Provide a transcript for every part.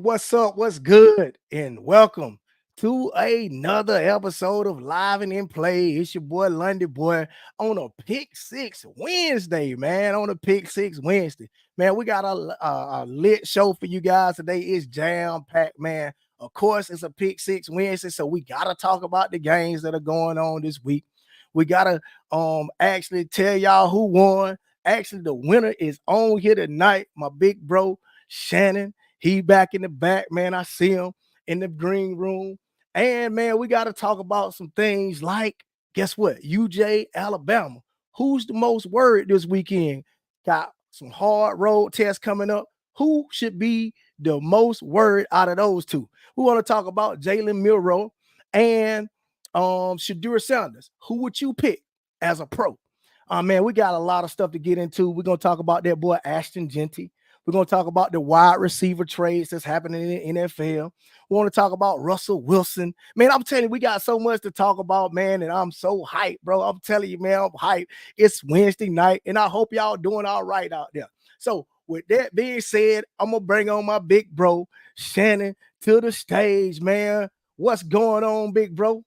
What's up? What's good? And welcome to another episode of Live and in Play. It's your boy Lundy boy on a Pick Six Wednesday, man. On a Pick Six Wednesday, man. We got a lit show for you guys today. It's jam packed, man. Of course, it's a Pick Six Wednesday, so we gotta talk about the games that are going on this week. We gotta actually tell y'all who won. Actually, the winner is on here tonight. My big bro Shannon. He back in the back, man. I see him in the green room. And man, we got to talk about some things like, guess what? UJ, Alabama. Who's the most worried this weekend? Got some hard road tests coming up. Who should be the most worried out of those two? We want to talk about Jalen Milroe and Shaduer Sanders. Who would you pick as a pro? Man, we got a lot of stuff to get into. We're going to talk about that boy Ashton Jeanty. We're going to talk about the wide receiver trades that's happening in the NFL. We want to talk about Russell Wilson. Man, I'm telling you, we got so much to talk about, man, and I'm so hyped, bro. I'm telling you, man, I'm hyped. It's Wednesday night, and I hope y'all doing all right out there. So with that being said, I'm going to bring on my big bro, Shannon, to the stage, man. What's going on, big bro?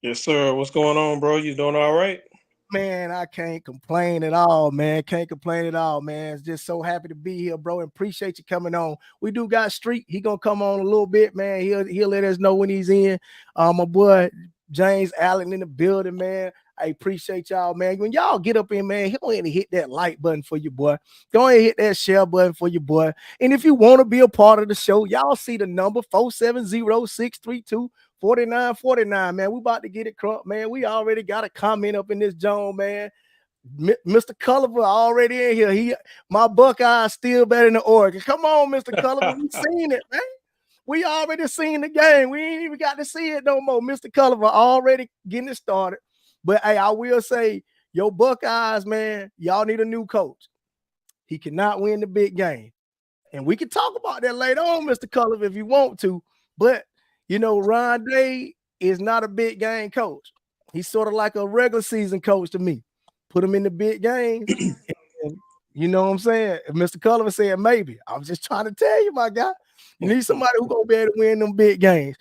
Yes, sir. What's going on, bro? You doing all right? Man, I can't complain at all, man. Can't complain at all, man. It's just so happy to be here, bro, and appreciate you coming on. We do got Street. He gonna come on a little bit, man. He'll let us know when he's in. My boy James Allen in the building, man. I appreciate y'all, man. When y'all get up in, man, go ahead and hit that like button for your boy. Go ahead and hit that share button for your boy. And if you want to be a part of the show, y'all see the number 470-632 4949, man. We about to get it crunk, man. We already got a comment up in this zone, man. Mr. Culliver already in here. My Buckeyes still better than Oregon. Come on, Mr. Culliver. We seen it, man. We already seen the game. We ain't even got to see it no more. Mr. Culliver already getting it started. But hey, I will say, your Buckeyes, man, y'all need a new coach. He cannot win the big game. And we can talk about that later on, Mr. Culliver, if you want to. But you know, Ron Day is not a big game coach. He's sort of like a regular season coach to me. Put him in the big games. And, you know what I'm saying? If Mr. Culliver said maybe, I'm just trying to tell you, my guy. You need somebody who's going to be able to win them big games.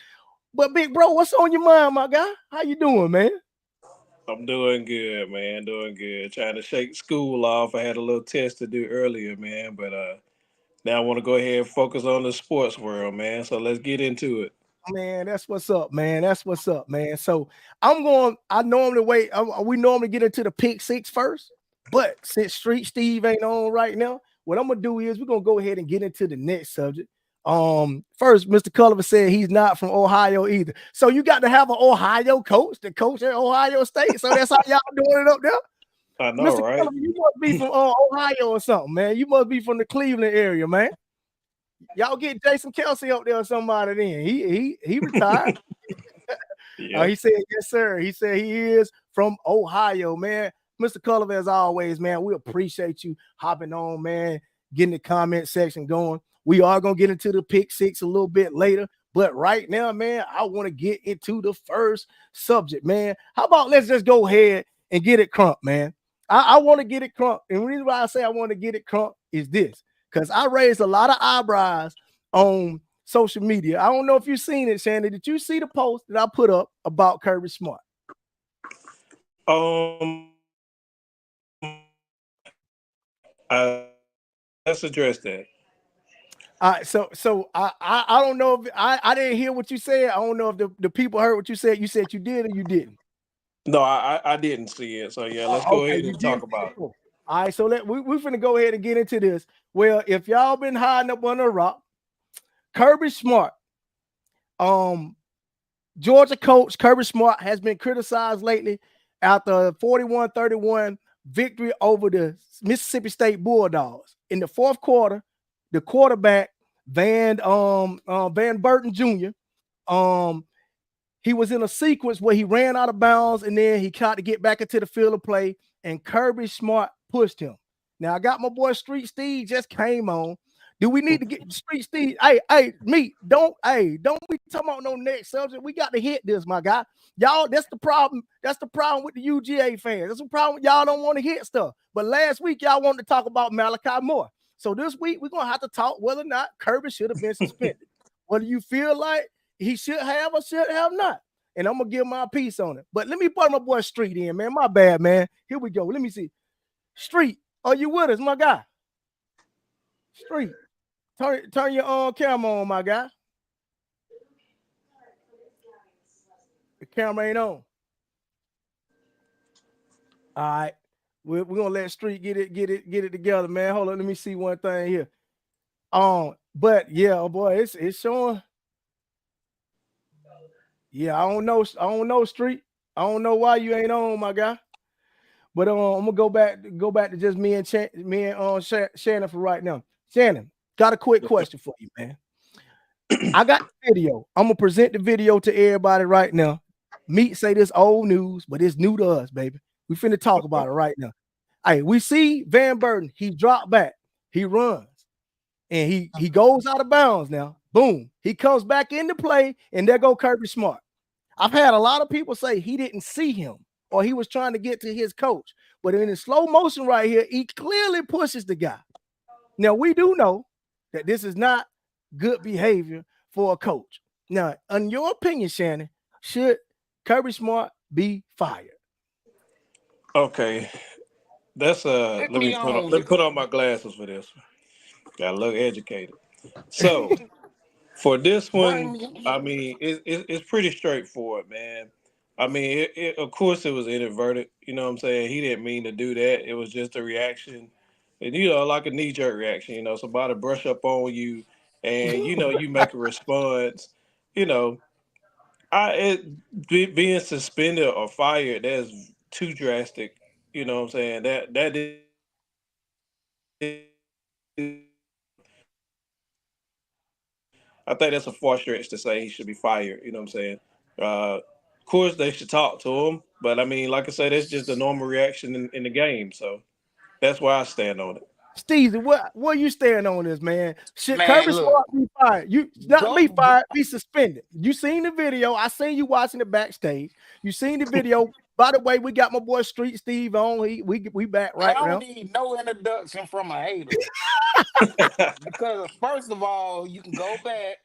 But, big bro, what's on your mind, my guy? How you doing, man? I'm doing good, man. Doing good. Trying to shake school off. I had a little test to do earlier, man. But now I want to go ahead and focus on the sports world, man. So let's get into it. Man, that's what's up, man. That's what's up, man. So I normally wait. We normally get into the pick six first, but since Street Steve ain't on right now, what I'm gonna do is we're gonna go ahead and get into the next subject. First, Mr. Culliver said he's not from Ohio either. So you got to have an Ohio coach to coach at Ohio State. So that's how y'all doing it up there. I know, Mr. right? Culliver, you must be from Ohio or something, man. You must be from the Cleveland area, man. Y'all get Jason Kelsey up there or somebody then. He retired. Yeah. He said, yes, sir. He said he is from Ohio, man. Mr. Culliver, as always, man, we appreciate you hopping on, man, getting the comment section going. We are going to get into the pick six a little bit later. But right now, man, I want to get into the first subject, man. How about let's just go ahead and get it crunk, man. I want to get it crunk. And the reason why I say I want to get it crunk is this. Because I raised a lot of eyebrows on social media. I don't know if you've seen it, Shannon. Did you see the post that I put up about Kirby Smart? Let's address that. All right, so I don't know if I didn't hear what you said. I don't know if the people heard what you said. You said you did or you didn't. No, I didn't see it. So yeah, let's go ahead and talk about it. All right, so we're finna go ahead and get into this. Well, if y'all been hiding up under a rock, Kirby Smart, Georgia coach Kirby Smart has been criticized lately after a 41-31 victory over the Mississippi State Bulldogs. In the fourth quarter, the quarterback, Van Burton Jr., he was in a sequence where he ran out of bounds and then he tried to get back into the field of play, and Kirby Smart pushed him. Now, I got my boy Street Steve just came on. Do we need to get Street Steve? Hey, don't be talking about no next subject. We got to hit this, my guy. Y'all, that's the problem. That's the problem with the UGA fans. That's the problem. Y'all don't want to hit stuff. But last week, y'all wanted to talk about Malachi Moore. So this week, we're going to have to talk whether or not Kirby should have been suspended. Whether you feel like he should have or should have not. And I'm gonna give my piece on it. But let me put my boy Street in, man. My bad, man. Here we go. Let me see. Street, are you with us, my guy? Street, turn your camera on, my guy. The camera ain't on. All right. We're gonna let Street get it together, man. Hold on, let me see one thing here. But yeah, oh boy, it's showing. Yeah, I don't know, Street. I don't know why you ain't on, my guy. But I'm gonna go back to just me and Shannon for right now. Shannon, got a quick question for you, man. I got the video. I'm gonna present the video to everybody right now. Meat say this old news, but it's new to us, baby. We finna talk about it right now. Hey, we see Van Burden. He dropped back. He runs. And he goes out of bounds now. Boom. He comes back into play, and there go Kirby Smart. I've had a lot of people say he didn't see him or he was trying to get to his coach. But in the slow motion right here, he clearly pushes the guy. Now, we do know that this is not good behavior for a coach. Now, in your opinion, Shannon, should Kirby Smart be fired? Okay. That's let me put on my glasses for this. Gotta look educated. So for this one, I mean, it's pretty straightforward, man. I mean, of course it was inadvertent. You know what I'm saying? He didn't mean to do that. It was just a reaction. And, like a knee-jerk reaction. Somebody brush up on you and, you make a response. You know, being suspended or fired, that's too drastic. You know what I'm saying? That is I think that's a far stretch to say he should be fired. You know what I'm saying? Of course, they should talk to him, but I mean, like I said, that's just a normal reaction in the game. So that's why I stand on it. Steezy, what you stand on this, man? Should Man, Kirby look, Smart be fired? You not go, be fired, be suspended. You seen the video. I seen you watching it backstage. You seen the video. By the way, we got my boy Street Steve on. We back I right don't now. need no introduction from a hater because first of all, you can go back,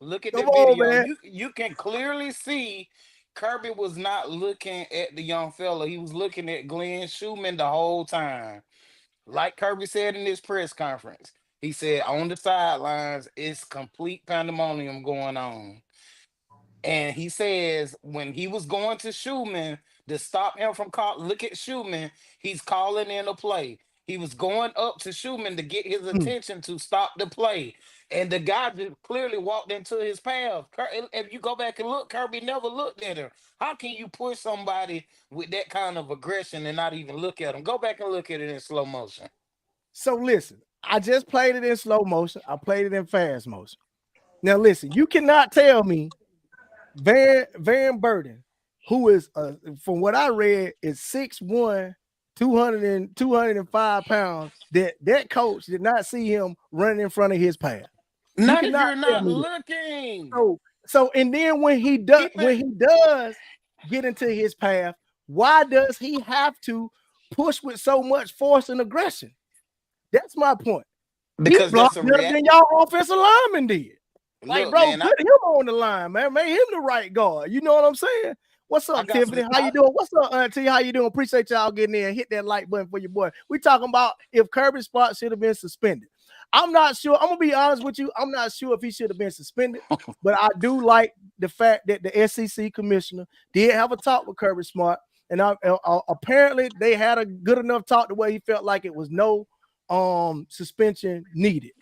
look at the Come on, video. man. You can clearly see Kirby was not looking at the young fella. He was looking at Glenn Schumann the whole time. Like Kirby said in his press conference, he said on the sidelines, it's complete pandemonium going on. And he says when he was going to Schumann to stop him from look at Schumann, he's calling in a play. He was going up to Schumann to get his Hmm. attention to stop the play. And the guy just clearly walked into his path. If you go back and look, Kirby never looked at him. How can you push somebody with that kind of aggression and not even look at him? Go back and look at it in slow motion. So listen, I just played it in slow motion. I played it in fast motion. Now listen, you cannot tell me Van Burden, who is from what I read, is 6'1", 205 pounds. That coach did not see him running in front of his path. You Not if cannot you're tell not me that. looking. So and then when he Keep it does get into his path, why does he have to push with so much force and aggression? That's my point. He because that's blocked a better than y'all offensive lineman did. Like, look, bro, man. put him on the line, man. Make him the right guard. You know what I'm saying? What's I up, got Tiffany? some. How you doing? What's up, Auntie? How you doing? Appreciate y'all getting in. Hit that like button for your boy. We talking about if Kirby Smart should have been suspended. I'm not sure. I'm gonna be honest with you. I'm not sure if he should have been suspended, but I do like the fact that the SEC commissioner did have a talk with Kirby Smart, and apparently they had a good enough talk to where he felt like it was no suspension needed.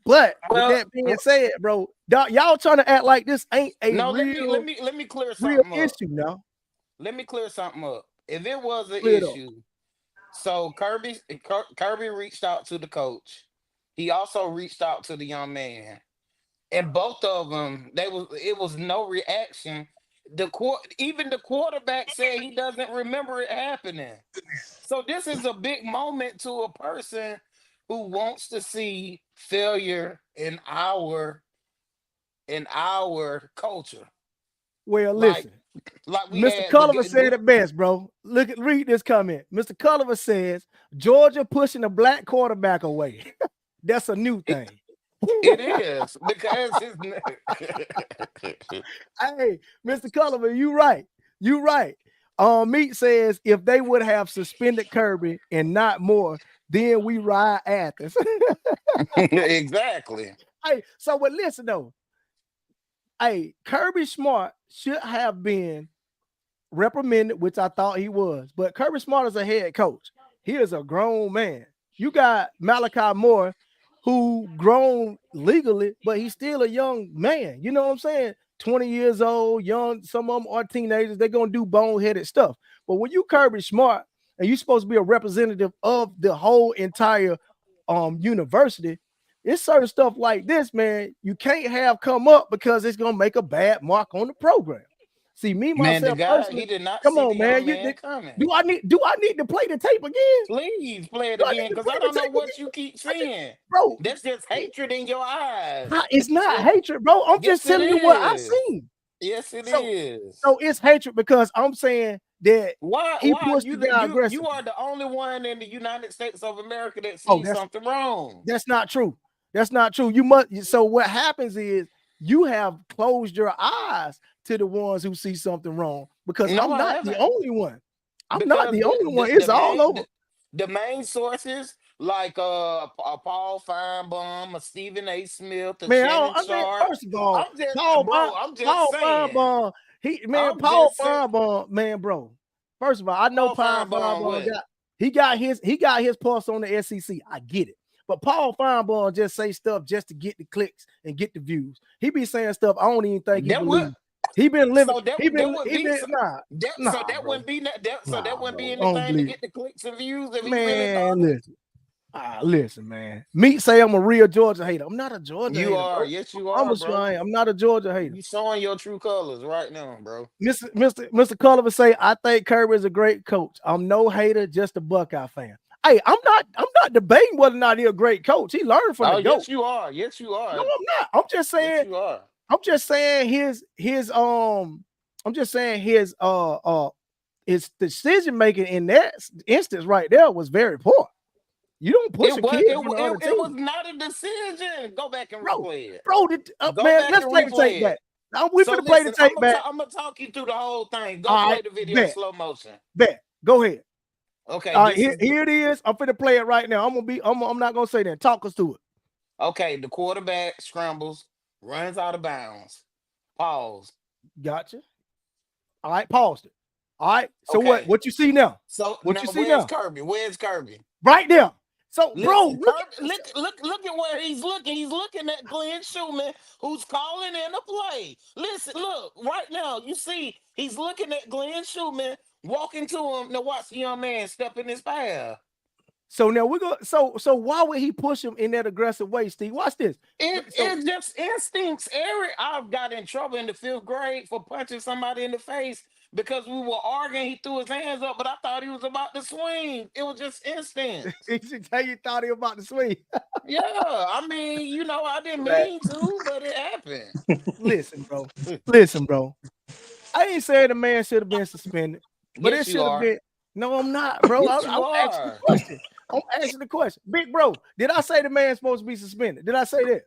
But with Well, that being said, bro, y'all trying to act like this ain't a no. real Let me clear real something up. issue now. Let me clear something up. If it was an Clear it up. issue, so Kirby reached out to the coach. He also reached out to the young man, and both of them, it was no reaction. Even the quarterback said he doesn't remember it happening. So this is a big moment to a person who wants to see failure in our culture. Well, Like listen, we Mr. had Culliver said it best, bro. Read this comment. Mr. Culliver says Georgia pushing a black quarterback away. That's a new thing. It is because it's Hey, Mr. Cullivan, you right. You right. Meat says if they would have suspended Kirby and not more, then we ride Athens. exactly. Hey, so but listen though. Hey, Kirby Smart should have been reprimanded, which I thought he was. But Kirby Smart is a head coach. He is a grown man. You got Malachi Moore, who grown legally, but he's still a young man. You know what I'm saying? 20 years old, young. Some of them are teenagers. They're gonna do boneheaded stuff. But when you Kirby Smart and you're supposed to be a representative of the whole entire university, it's certain stuff like this, man. You can't have come up because it's gonna make a bad mark on the program. See, me Man, the myself guy, personally, he did not come see the on, man. young man coming. Do I need to play the tape again? Please play it Do I need again to because play I the don't know tape what you again? keep I just, seeing. bro, That's just hatred in your eyes. it's not So, hatred, bro. I'm just yes, it telling you what I is. seen. Yes, it So, is. so it's hatred because I'm saying that Why? he Why pushed the guy you aggressively. are the only one in the United States of America that Oh, sees something wrong. that's not true. That's not true. You must. So what happens is you have closed your eyes to the ones who see something wrong because No, I'm I not the haven't. only one. I'm not Because the only one. the It's all main over. the main sources like Paul Feinbaum, a Stephen A. Smith, a Man, Shannon Sharp. first of all, I'm just bro. I'm just Paul saying. Feinbaum, I'm Paul just saying. Feinbaum, man, bro. First of all, I know Paul Paul Feinbaum Feinbaum what? he got his pulse on the SEC. I get it. But Paul Feinbaum just say stuff just to get the clicks and get the views. He be saying stuff I don't even think he That would believes. He been living, so that would he be been so nah, that bro. wouldn't be that Nah, wouldn't be bro. I don't anything to believe. get the clicks and views if he really Man, thought it. listen, man. Meat say I'm a real Georgia hater. I'm not a Georgia You hater, are, bro. yes, I you are, promise you I bro. ain't. I'm not a Georgia hater. You showing your true colors right now, bro. Mr. Culliver say, I think Kirby is a great coach. I'm no hater, just a Buckeye fan. Hey, I'm not debating whether or not he's a great coach. He learned from the Oh, GOAT. yes, you are. Yes, you No, are. I'm not. Yes, you are. I'm just saying I'm just saying his decision making in that instance right there was very poor. You don't push a kid from the other It was team. not a decision. Go back and Bro, replay it. Go man, back let's and play the tape replay back. it. Now we So finna play the listen, tape back. I'm gonna talk you through the whole thing. Go All right, play the video in bet, slow motion. bet. Go ahead. Okay, All right, this here, is here it is. I'm finna play it right now. I'm not gonna say that. Talk us through it. okay. The quarterback scrambles, runs out of bounds. Pause. Gotcha. All right, paused it. All right. So what? Okay. What you see now? So What now you see where's now? Kirby? Where's Kirby? Right there. So, bro, Listen, look Kirby, at look at where he's looking. He's looking at Glenn Schumann, who's calling in a play. Listen, look, right now, you see, he's looking at Glenn Schumann, walking to him. Now watch the young man step in his path. so now we're going so why would he push him in that aggressive way, Steve? Watch this. So It's just instincts. Eric, I've got in trouble in the fifth grade for punching somebody in the face because we were arguing. He threw his hands up, but I thought he was about to swing. It was just instinct. he should tell you thought he was about to swing. Yeah, I mean, I didn't mean to, but it happened. Listen, bro. Listen, bro. I ain't saying the man should have been suspended, but it Yes, you should have are. been. No, I'm not, bro. Yes, I'm you asking the are. question. I'm asking the question. Big bro, did I say the man's supposed to be suspended? Did I say that?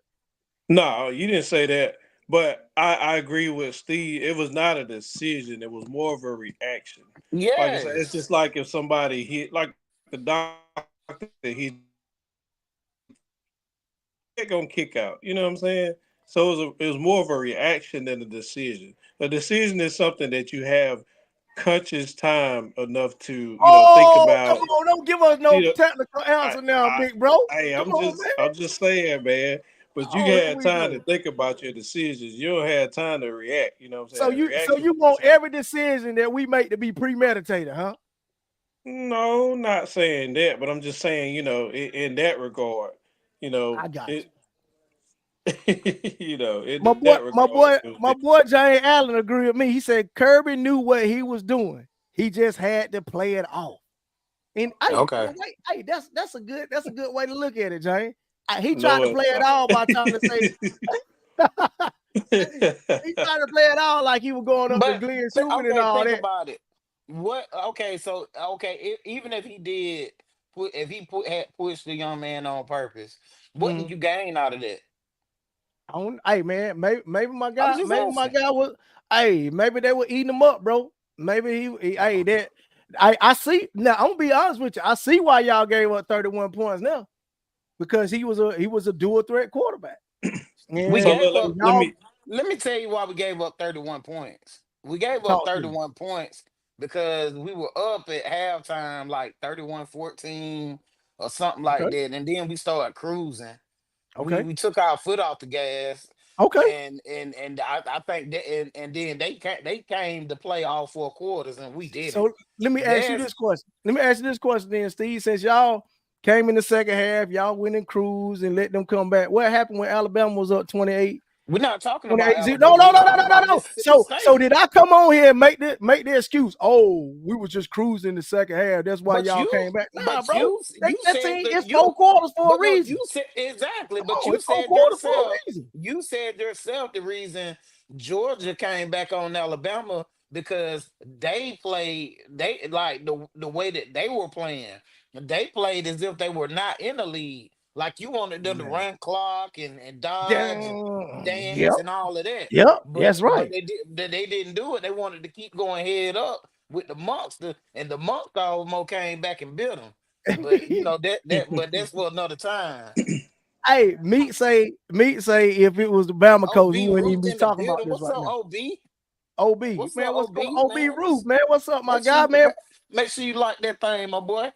No, you didn't say that. But I agree with Steve. It was not a decision. It was more of a reaction. Like I said, it's Yes. just like if somebody hit, like the doctor hit, they're gonna kick out. You know what I'm saying? So it was more of a reaction than a decision. A decision is something that you have conscious time enough to think Oh, come about. on. Don't give us You no know, technical I, answer now, I, big bro. hey, Come on, man. I'm just saying, man. But you Oh, here had we time to go. think about your decisions. You don't have time to react. You know what I'm So saying? you Reaction is want something. every decision that we make to be premeditated, huh? No, not saying that, but I'm just saying, in that regard, you know, I got it, you. in that regard, it was My boy Jane Allen agreed with me. He said Kirby knew what he was doing. He just had to play it off. And hey, Okay. wait, hey, that's a good way to look at it, Jane. He tried no, to play it's it all by trying to say he tried to play it all like he was going up to But, Glenn Schumann and okay, all think that. about it. What okay, so okay, even if he did had pushed the young man on purpose, what did Mhm. you gain out of that? Hey man, maybe my I'm guy, just asking. was. Hey, maybe they were eating him up, bro. Maybe hey, that. I see now. I'm gonna be honest with you. I see why y'all gave up 31 points now because he was a dual threat quarterback. We And So gave up. let y'all me Let me tell you why we gave up 31 points. We gave up talk to me. 31 points because we were up at halftime like 31-14 or something like Okay, that. And then we started cruising. We okay, we took our foot off the gas okay. and I think that and then they came to play all 4 quarters and we didn't. So let me ask you That's this question. Let me ask you this question then, Steve. Since y'all came in the second half, y'all went in cruise and let them come back. What happened when Alabama was up 28? we're not talking about 28-0. No, Alabama. no, We're no, no, talking no, no, about no. Mississippi So State. did I come on here and make the excuse? Oh, we was just cruising the second half. That's why But y'all you, came back. Nah, but bro. you That said team that is you, 4 quarters for a but no, you reason. said exactly. Come But on, you it's four said quarters for a yourself, reason. the reason Georgia came back on Alabama because they played they like the way that they were playing. They played as if they were not in the league. Like you wanted them to Man. run clock and dodge and Yep, dance and all of that. yep, But that's but right. they didn't do it. They wanted to keep going head up with the monster, and the monster almost came back and bit them. But you know but that's for another time. Hey, meat say if it was the Bama coach, we OB wouldn't even Ruth be in the talking about building. this What's right up, now. OB? OB, What's up, man, what's going OB? on? OB Man, Roof, man, what's up, my make sure guy, you man? make sure you like that thing, my boy.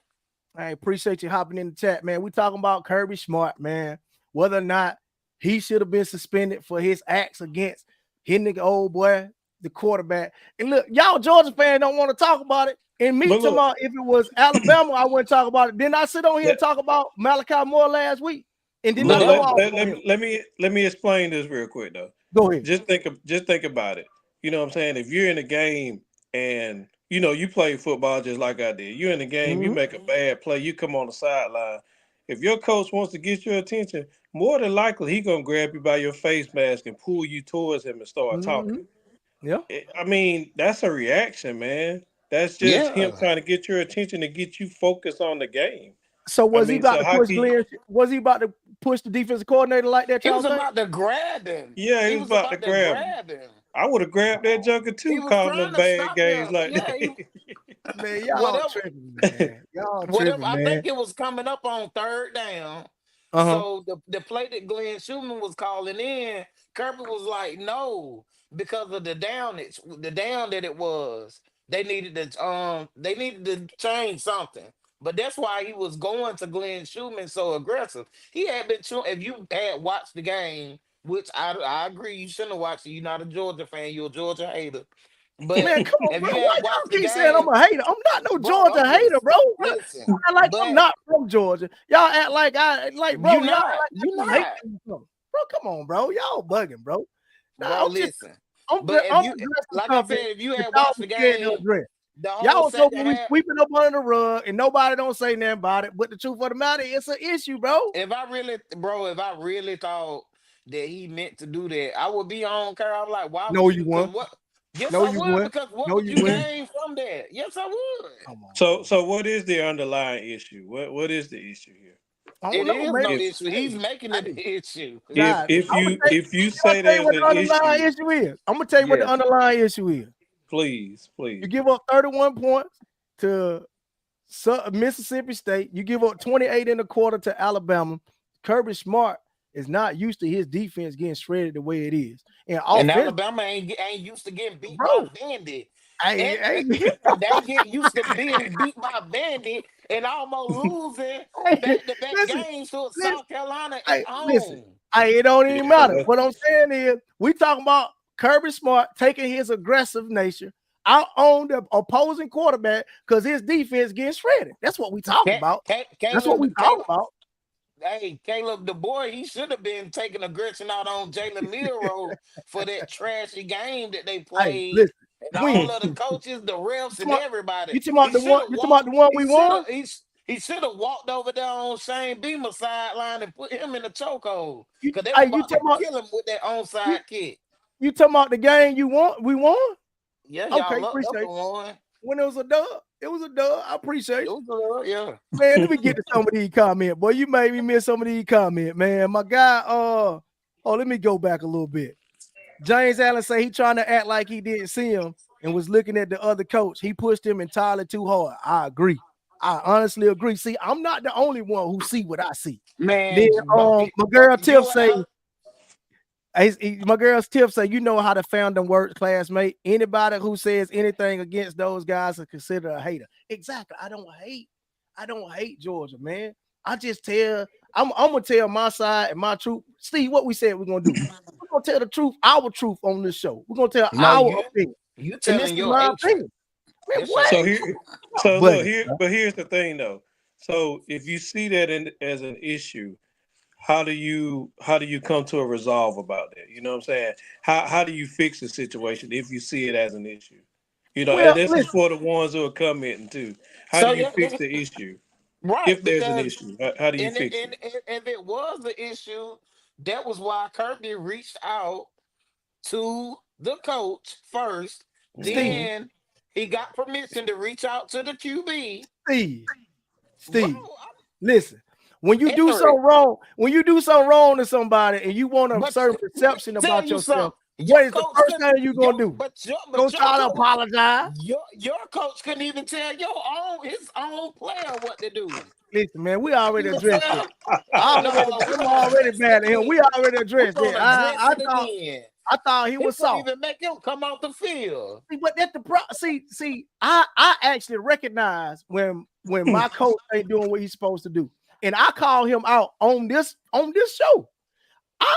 I appreciate you hopping in the chat, man. We talking about Kirby Smart, man. Whether or not he should have been suspended for his acts against hitting the old boy, the quarterback. And look, y'all Georgia fans don't want to talk about it. And me but talking look about if it was Alabama, I wouldn't talk about it. Then I sit on here and let, talk about Malachi Moore last week and did But not look that go was off on him. let me explain this real quick though. Go ahead. Just think about it. You know what I'm saying? If you're in a game and you play football just like I did. You're in the game, you Mhm. make a bad play, you come on the sideline. If your coach wants to get your attention, more than likely he gonna grab you by your face mask and pull you towards him and start talking. Mhm. Yeah. I mean, that's a reaction, man. That's just him yeah. trying to get your attention to get you focused on the game. So I was he mean, about so to how push can you, Glenn? Was he about to push the defensive coordinator like that, He y'all was think? about to grab him. yeah, he He was was about to about to grab him. grab him. I would have grabbed that junker He too, was calling trying them to bad stop games him. like Yeah, he that. Man, y'all whatever tripping, man. Y'all whatever. tripping, I man. think it was coming up on third down. Uh-huh. So the play that Glenn Schumann was calling in, Kirby was like, no, because of the down that it was. They needed to change something. But that's why he was going to Glenn Schumann so aggressive. He had been if you had watched the game, which I agree you shouldn't have watched it. You're not a Georgia fan, you're a Georgia hater. But Man, come on, if bro. you Why had watched y'all the keep saying I'm game, a hater? I'm not no bro, Georgia hater, bro. listen. Act like I'm But not from Georgia. Y'all act like bro, y'all act like I you just hate not. them or something. Bro, come on, bro. Y'all bugging, bro. Nah, Bro, listen. But if I'm you, addressing like I something said, if you that had y'all watched be the scared to game, address. the whole Y'all so second we half, sweeping up under the rug and nobody don't say nothing about it. But the truth of the matter, it's an issue, bro. if I really thought that he meant to do that, I would be on Carl. I'm like, why No, would you you? Because won. what? Yes, No, I you would. won. Because what No, would you you win. gain from that? Yes, I would. Come on, So bro. so what is the underlying issue? What is the issue here? I don't It know. is Maybe no If issue. He's making it hey, an issue. nah, if you I'm gonna say tell you there's what an the underlying issue, issue is. I'm gonna tell you what the yes, underlying issue is. You please. give up 31 points to Mississippi State. You give up 28 in the quarter to Alabama. Kirby Smart is not used to his defense getting shredded the way it is. And And offense, Alabama ain't used to getting beat by bro. Vandy. I, And they get used to being beat by Vandy and almost losing back-to-back listen, games to listen, South Carolina at listen. home. It don't Yeah, even matter. that- What I'm saying is, we talking about Kirby Smart taking his aggressive nature out on the opposing quarterback because his defense getting shredded. That's what we talking about. That's what we talking Caleb, about. hey, Caleb, the boy, he should have been taking aggression out on Jalen Milroe for that trashy game that they Hey, played. listen, And all when of the coaches, the you refs, talking and about, everybody. you talking about He the should one, have you talking about walked. the one we won? He should have walked over there on Shane Beamer's sideline and put him in the chokehold because they were Hey, about to kill him with that you, onside kick. you talking about the game you won? We won. Yeah, Okay, y'all up appreciate and you. one. When it was a dub, it was a dub. I appreciate It you. was good, yeah. Man, let me get to some of these comments. Boy, you made me miss some of these comments, man. My guy, hold Oh, let me go back a little bit. James Allen say he trying to act like he didn't see him and was looking at the other coach. He pushed him entirely too hard. I agree. I honestly agree. See, I'm not the only one who see what I see. Then Man, my girl Tiff you say, my girl's Tiff say, you know how to found them words, classmate. Anybody who says anything against those guys is considered a hater. Exactly. I don't hate Georgia, man. I just I'm gonna tell my side and my truth. Steve, what we said we're gonna do. We're gonna tell the truth, our truth on this show. We're gonna tell no, our opinion. you And this telling is your my hatred. opinion. Man, That's what? So your here, so But look here, but here's the thing though. So if you see that as an issue, how do you come to a resolve about that? You know what I'm saying? How do you fix the situation if you see it as an issue? And well, this is listen, for the ones who are commenting too. How do so you yeah, fix the issue right, if there's an because issue? How do you and, it- fix it? and if it was the issue, that was why Kirby reached out to the coach first. Hmm. Steve, Then he got permission to reach out to the QB. Steve, Bro, Steve. Listen, when you I'm do ignorant. something wrong, to somebody and you want a But certain let me perception tell about you yourself, something. Your what is the coach first could thing you your gonna do? but your Go but your try to coach apologize? your coach couldn't even tell his own player what to do. Listen, man, we Couldn't already even addressed it. tell. Oh no, we're I'm gonna already address it mad at him. We again. already We're addressed it. gonna address it thought again. I thought he He was couldn't soft. even make him come off the field. See, but that's the see, I actually recognize when my coach ain't doing what he's supposed to do. And I call him out on this show. I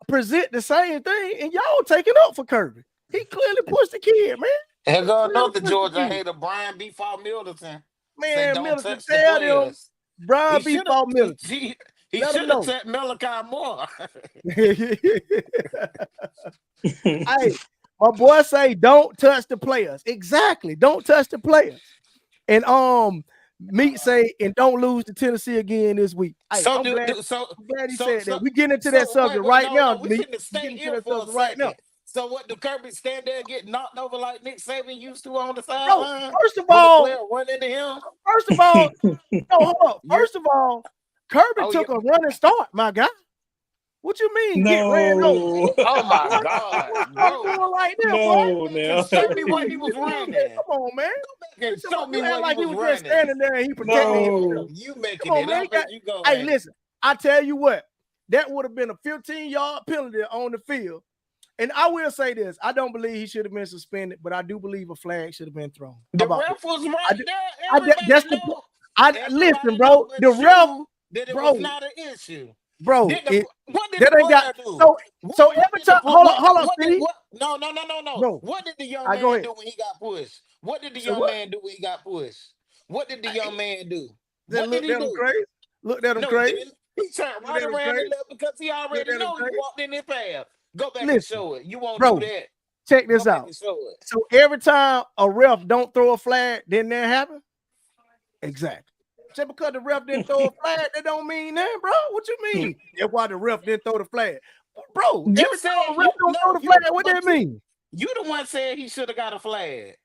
present the same thing, and y'all taking up for Kirby. He clearly pushed the kid, man. And He go clearly another pushed the Georgia kid. hater, Brian B. Fall Middleton, say Man, don't Middleton, touch the tell them players. Brian He B. should have Paul Middleton. he Let them should have know. touched Malachi Moore. Hey, my boy say don't touch the players. Exactly. Don't touch the players. And Meat say and don't lose to Tennessee again this week. Hey, So I'm do, glad do so he so said so that. We get into that so subject wait, right no, now, no, we Meat. finna We stay get into here that for a subject right now. second. So what, do Kirby stand there and get knocked over like Nick Saban used to on the Bro, sideline first of when the all, player run into him? first of all, no, hold up. You're First of all, Kirby oh you took a running start, my guy. What you mean get ran over? No, oh my Boy, God, don't start bro. doing like that, boy. no, Go back and now, What show me you what mean? he You was know what I'm saying? running. Come on, man. Go back and show You me act what he like he was was just running. standing there and he protected himself. no. You Come making on, it man. up as you go, Hey, ain't it? listen. I tell you what, that would have been a 15-yard penalty on the field. And I will say this: I don't believe he should have been suspended, but I do believe a flag should have been thrown. How The about that? ref was I, right do- there. that's the. Listen, Everybody know bro. but The ref, you that it was bro, not an issue. bro. Did the what did the That ain't got player do? so. So What every did the time, hold on, what did Steve, what no. bro. What did the young I go man ahead. do when he got pushed? What did the So young what? man do when he got pushed? What did the young man do? Then What did looked he at him do? crazy. Looked at him No, he crazy. didn't. He turned Looked right at him around and crazy. left because he Looked already at him know you crazy. walked in his path. Go back and Listen, show it. You won't do bro. that. Check Go this back out. and show it. So every time a ref don't throw a flag, didn't that happen? Exactly. Just because the ref didn't throw a flag, that don't mean that, bro. What you mean? That's why the ref didn't throw the flag. Bro, You every said time a ref you don't no throw the you flag, what but that mean? you the one said he should have got a flag.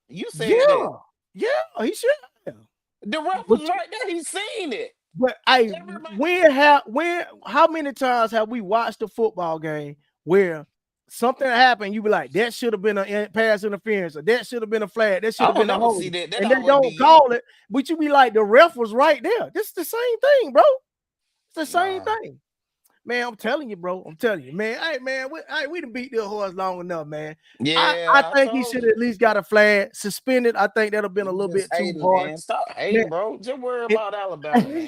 You said that. Yeah. Yeah, he should have. The ref But was right there. He seen it. hey, Everybody. how many times have we watched a football game where something happened, you be like, that should have been a pass interference, or that should have been a flag, that should I have don't been a never see hold, that. That and they always be don't you. call it, but you be like, the ref was right there. This is the same thing, bro. It's the same Nah. thing. Man, I'm telling you, bro. I'm telling you, man. Hey, man, we done beat this horse long enough, man. I Yeah, I think he told should you. at least got a flag suspended. I think that'll been a You little just bit too hating, hard. man. Stop Man, hating, bro. Just worry it, about Alabama, man.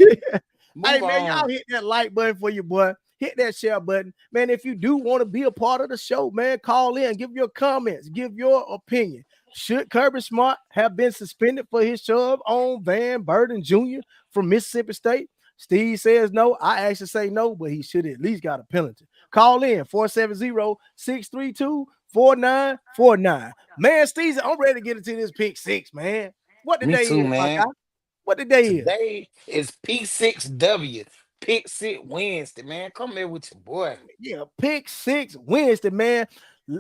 hey, Move man, y'all on. hit that like button for your boy. Hit that share button. Man, if you do want to be a part of the show, man, call in, give your comments, give your opinion. Should Kirby Smart have been suspended for his shove on Van Burden Jr. from Mississippi State? Steve says no. I actually say no, but he should at least got a penalty. Call in 470-632-4949. Man, Steve, I'm ready to get into this pick six, man. What the Me day too, is, my guy? man. What the day is? Today is P6W. Pick Six Wednesday, man. Come here with your boy. Yeah, pick six Wednesday, man.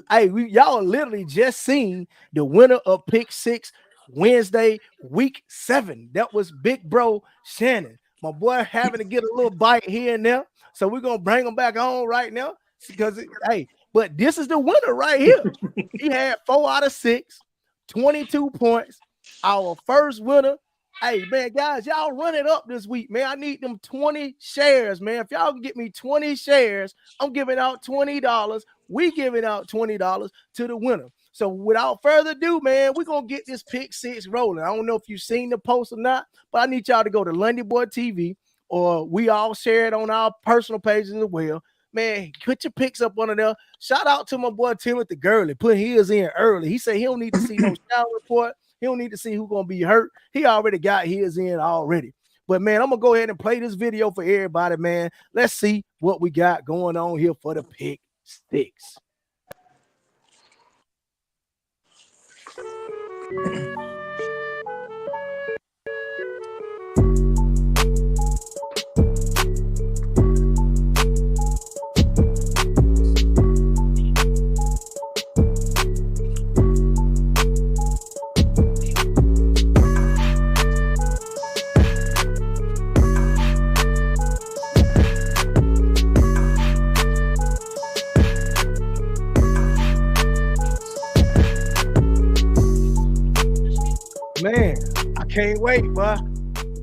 Hey, y'all literally just seen the winner of pick six Wednesday, week 7. That was big bro Shannon. My boy having to get a little bite here and there. So we're gonna bring him back on right now. because hey, but this is the winner right here. He had 4 out of 6, 22 points. Our first winner. Hey, man, guys, y'all run it up this week, man. I need them 20 shares, man. If y'all can get me 20 shares, I'm giving out $20. We giving out $20 to the winner. So without further ado, man, we're going to get this pick six rolling. I don't know if you've seen the post or not, but I need y'all to go to Lundy Boy TV, or we all share it on our personal pages as well. Man, put your picks up under there. Shout out to my boy Timothy Gurley. Put his in early. He said he don't need to see no shower report. He don't need to see who's going to be hurt. He already got his in already. But, man, I'm going to go ahead and play this video for everybody, man. Let's see what we got going on here for the pick six. Man, I can't wait, bro.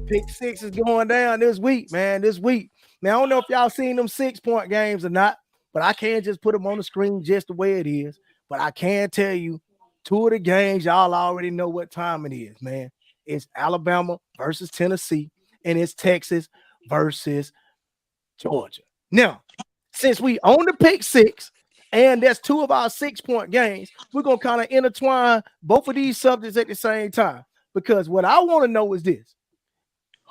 Pick six is going down this week, man. This week. Now, I don't know if y'all seen them 6-point games or not, but I can't just put them on the screen just the way it is. But I can tell you 2 of the games, y'all already know what time it is, man. It's Alabama versus Tennessee, and it's Texas versus Georgia. Now, since we own the pick six, and that's 2 of our 6-point games, we're going to kind of intertwine both of these subjects at the same time. Because what I want to know is this: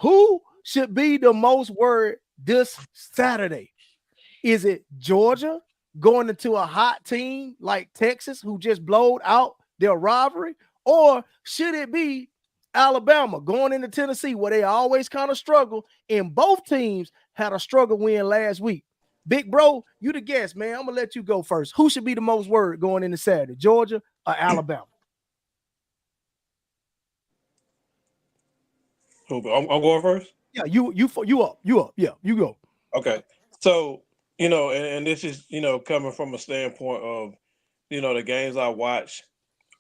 who should be the most worried this Saturday? Is it Georgia going into a hot team like Texas, who just blowed out their rivalry? Or should it be Alabama going into Tennessee, where they always kind of struggle, and both teams had a struggle win last week? Big bro, you the guest, man. I'm going to let you go first. Who should be the most worried going into Saturday, Georgia or Alabama? I'm going first. Yeah, you up. Yeah, you go. Okay. So, and this is, coming from a standpoint of, the games I watch.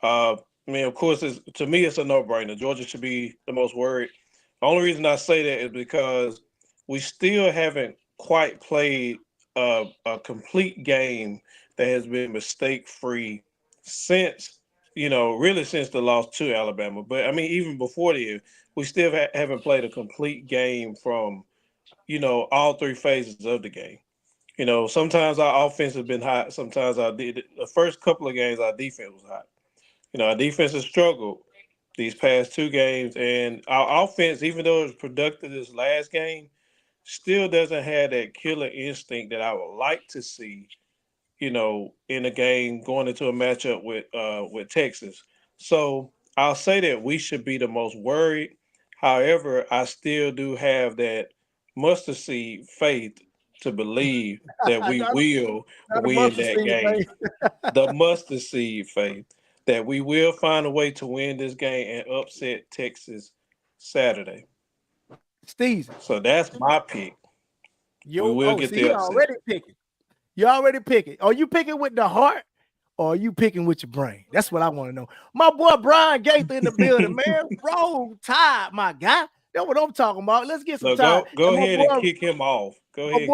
I mean, of course, to me, it's a no-brainer. Georgia should be the most worried. The only reason I say that is because we still haven't quite played a complete game that has been mistake-free since, really since the loss to Alabama. But, I mean, even before then, we still haven't played a complete game from, all 3 phases of the game. Sometimes our offense has been hot. Sometimes the first couple of games, our defense was hot. Our defense has struggled these past 2 games. And our offense, even though it was productive this last game, still doesn't have that killer instinct that I would like to see, in a game going into a matchup with Texas. So I'll say that we should be the most worried. However, I still do have that mustard seed faith to believe that we will win that game. The mustard seed faith that we will find a way to win this game and upset Texas Saturday. Steve. So that's my pick. We will get the upset. Already picking. You already picking. Are you picking with the heart, or are you picking with your brain? That's what I want to know. My boy Brian Gaither in the building, man. Roll Tide, my guy. That's what I'm talking about. Let's get some time. Go ahead and kick him off. Go ahead.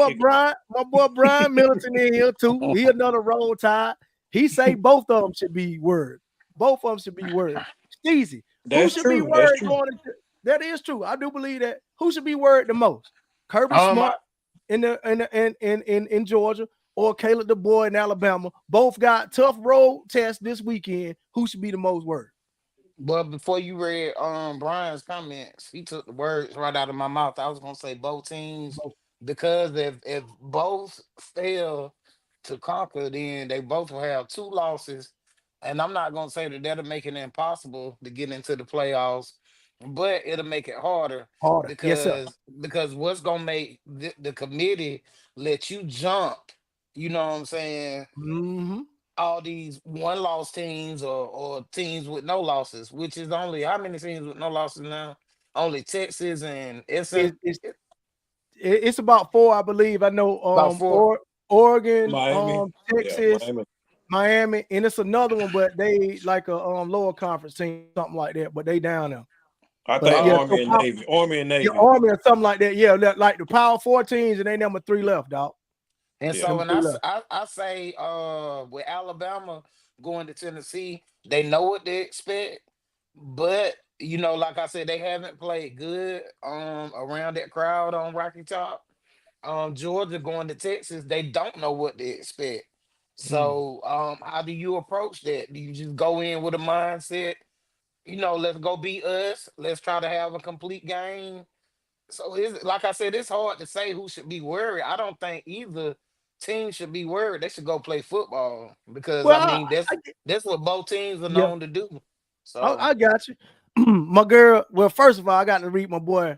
My boy Brian Middleton in here too. He another Roll Tide. He say both of them should be worried. Both of them should be worried. Easy. Who should be worried going into? That is true. I do believe that. Who should be worried the most? Kirby Smart in Georgia, or Caleb the boy in Alabama? Both got tough road tests this weekend. Who should be the most worried? But before you read Brian's comments, he took the words right out of my mouth. I was gonna say both teams, because if both fail to conquer, then they both will have 2 losses. And I'm not gonna say that that'll make it impossible to get into the playoffs, but it'll make it harder. Yes, sir. Because what's gonna make the committee let you jump, you know what I'm saying? Mm-hmm. All these 1-loss teams or teams with no losses, which is only how many teams with no losses now? Only Texas and It's about 4, I believe. I know. About 4. Oregon, Miami. Yeah, Texas, Miami. Miami, and it's another one, but they like a lower conference team, something like that. But they down there. I But think yeah, Um, so Army and Navy. Army and your Navy. Army or something like that. Yeah, like the Power 14s, and they number 3 left, dog. and Yeah. so Number when 3 left. I say with Alabama going to Tennessee, they know what they expect, but like I said, they haven't played good around that crowd on Rocky Top. Georgia going to Texas, they don't know what to expect. Mm. So how do you approach that? Do you just go in with a mindset, let's go beat us, let's try to have a complete game? So it's like I said, it's hard to say who should be worried. I don't think either team should be worried. They should go play football because I Well, mean I that's what both teams are yeah, known to do. So I got you. My girl, well, first of all, I got to read my boy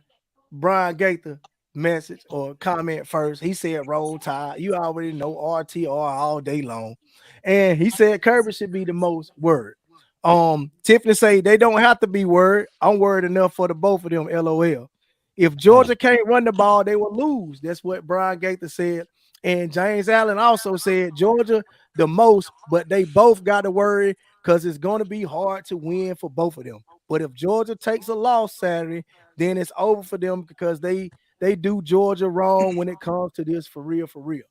Brian Gaither message or comment first. He said roll tide. You already know RTR all day long. And he said Kirby should be the most worried. Tiffany say they don't have to be worried. I'm worried enough for the both of them. LOL. If Georgia can't run the ball, they will lose. That's what Brian Gaither said. And James Allen also said Georgia the most, but they both got to worry because it's going to be hard to win for both of them. But if Georgia takes a loss Saturday, then it's over for them because they do Georgia wrong when it comes to this for real, for real.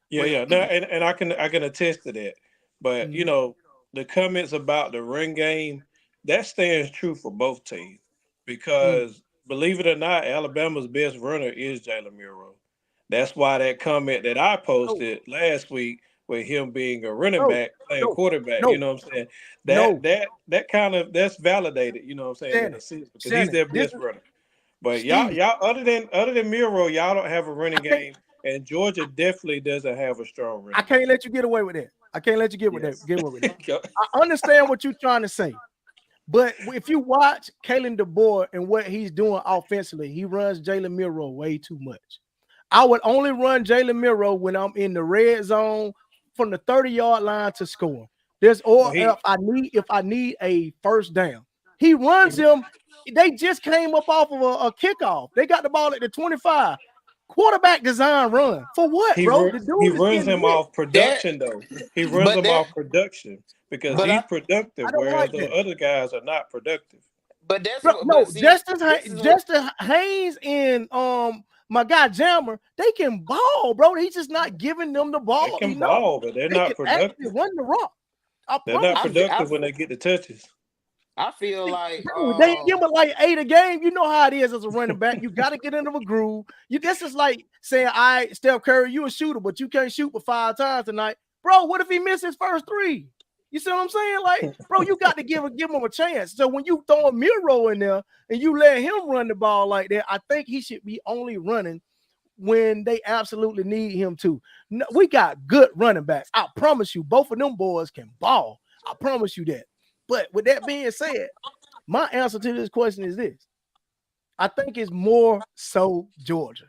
Yeah, But yeah. No, and I can attest to that. But mhm. the comments about the run game, that stands true for both teams. Mm. Because believe it or not, Alabama's best runner is Jalen Milroe. That's why that comment that I No, posted last week with him being a running no, back, playing no, quarterback, no, what I'm saying? That no. that that kind of that's validated, what I'm saying, in a Shannon, sense, because he's Shannon, their this best is runner. But Steve. y'all other than Miro, y'all don't have a I running can't game, and Georgia definitely doesn't have a strong I running game. can't let you get away with that. I can't let you Yes. get away with that. I understand what you're trying to say. But if you watch Kalen DeBoer and what he's doing offensively, he runs Jalen Milroe way too much. I would only run Jalen Milroe when I'm in the red zone from the 30-yard line to score. There's But or if I need a first down. He runs he him. They just came up off of a kickoff. They got the ball at the 25. Quarterback design run. For what, bro? The he dude is runs getting him hit. off that, production though. He runs but him that, off production because but he's I, I productive, don't whereas like the that. other guys are not productive. but that's Bro, what. But no, see, this is what. Justin Haynes and my guy Jammer, they can ball, bro. He's just not giving them the They ball can enough. ball, but they're They can not actually productive. run the rock. I They're not promise I you. fe- I productive when they get the touches. I feel like Bro, they give him like 8 a game. You know how it is as a running back. You got to get into a groove. This is like saying, "I right, Steph Curry, you a shooter, but you can't shoot but 5 times tonight." Bro, what if he misses his first 3? You see what I'm saying? Like, bro, you got to give him a chance. So when you throw a Miro in there and you let him run the ball like that, I think he should be only running when they absolutely need him to. No, we got good running backs. I promise you, both of them boys can ball. I promise you that. But with that being said, my answer to this question is this. I think it's more so Georgia.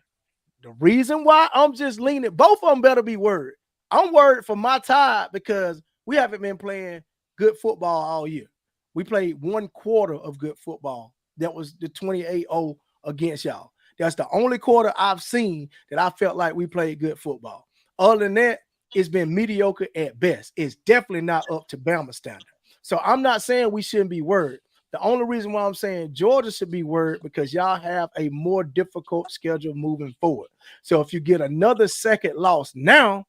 The reason why I'm just leaning, both of them better be worried. I'm worried for my Tide because we haven't been playing good football all year. We played 1/4 of good football. That was the 28-0 against y'all. That's the only quarter I've seen that I felt like we played good football. Other than that, it's been mediocre at best. It's definitely not up to Bama standard. So I'm not saying we shouldn't be worried. The only reason why I'm saying Georgia should be worried because y'all have a more difficult schedule moving forward. So if you get another second loss now,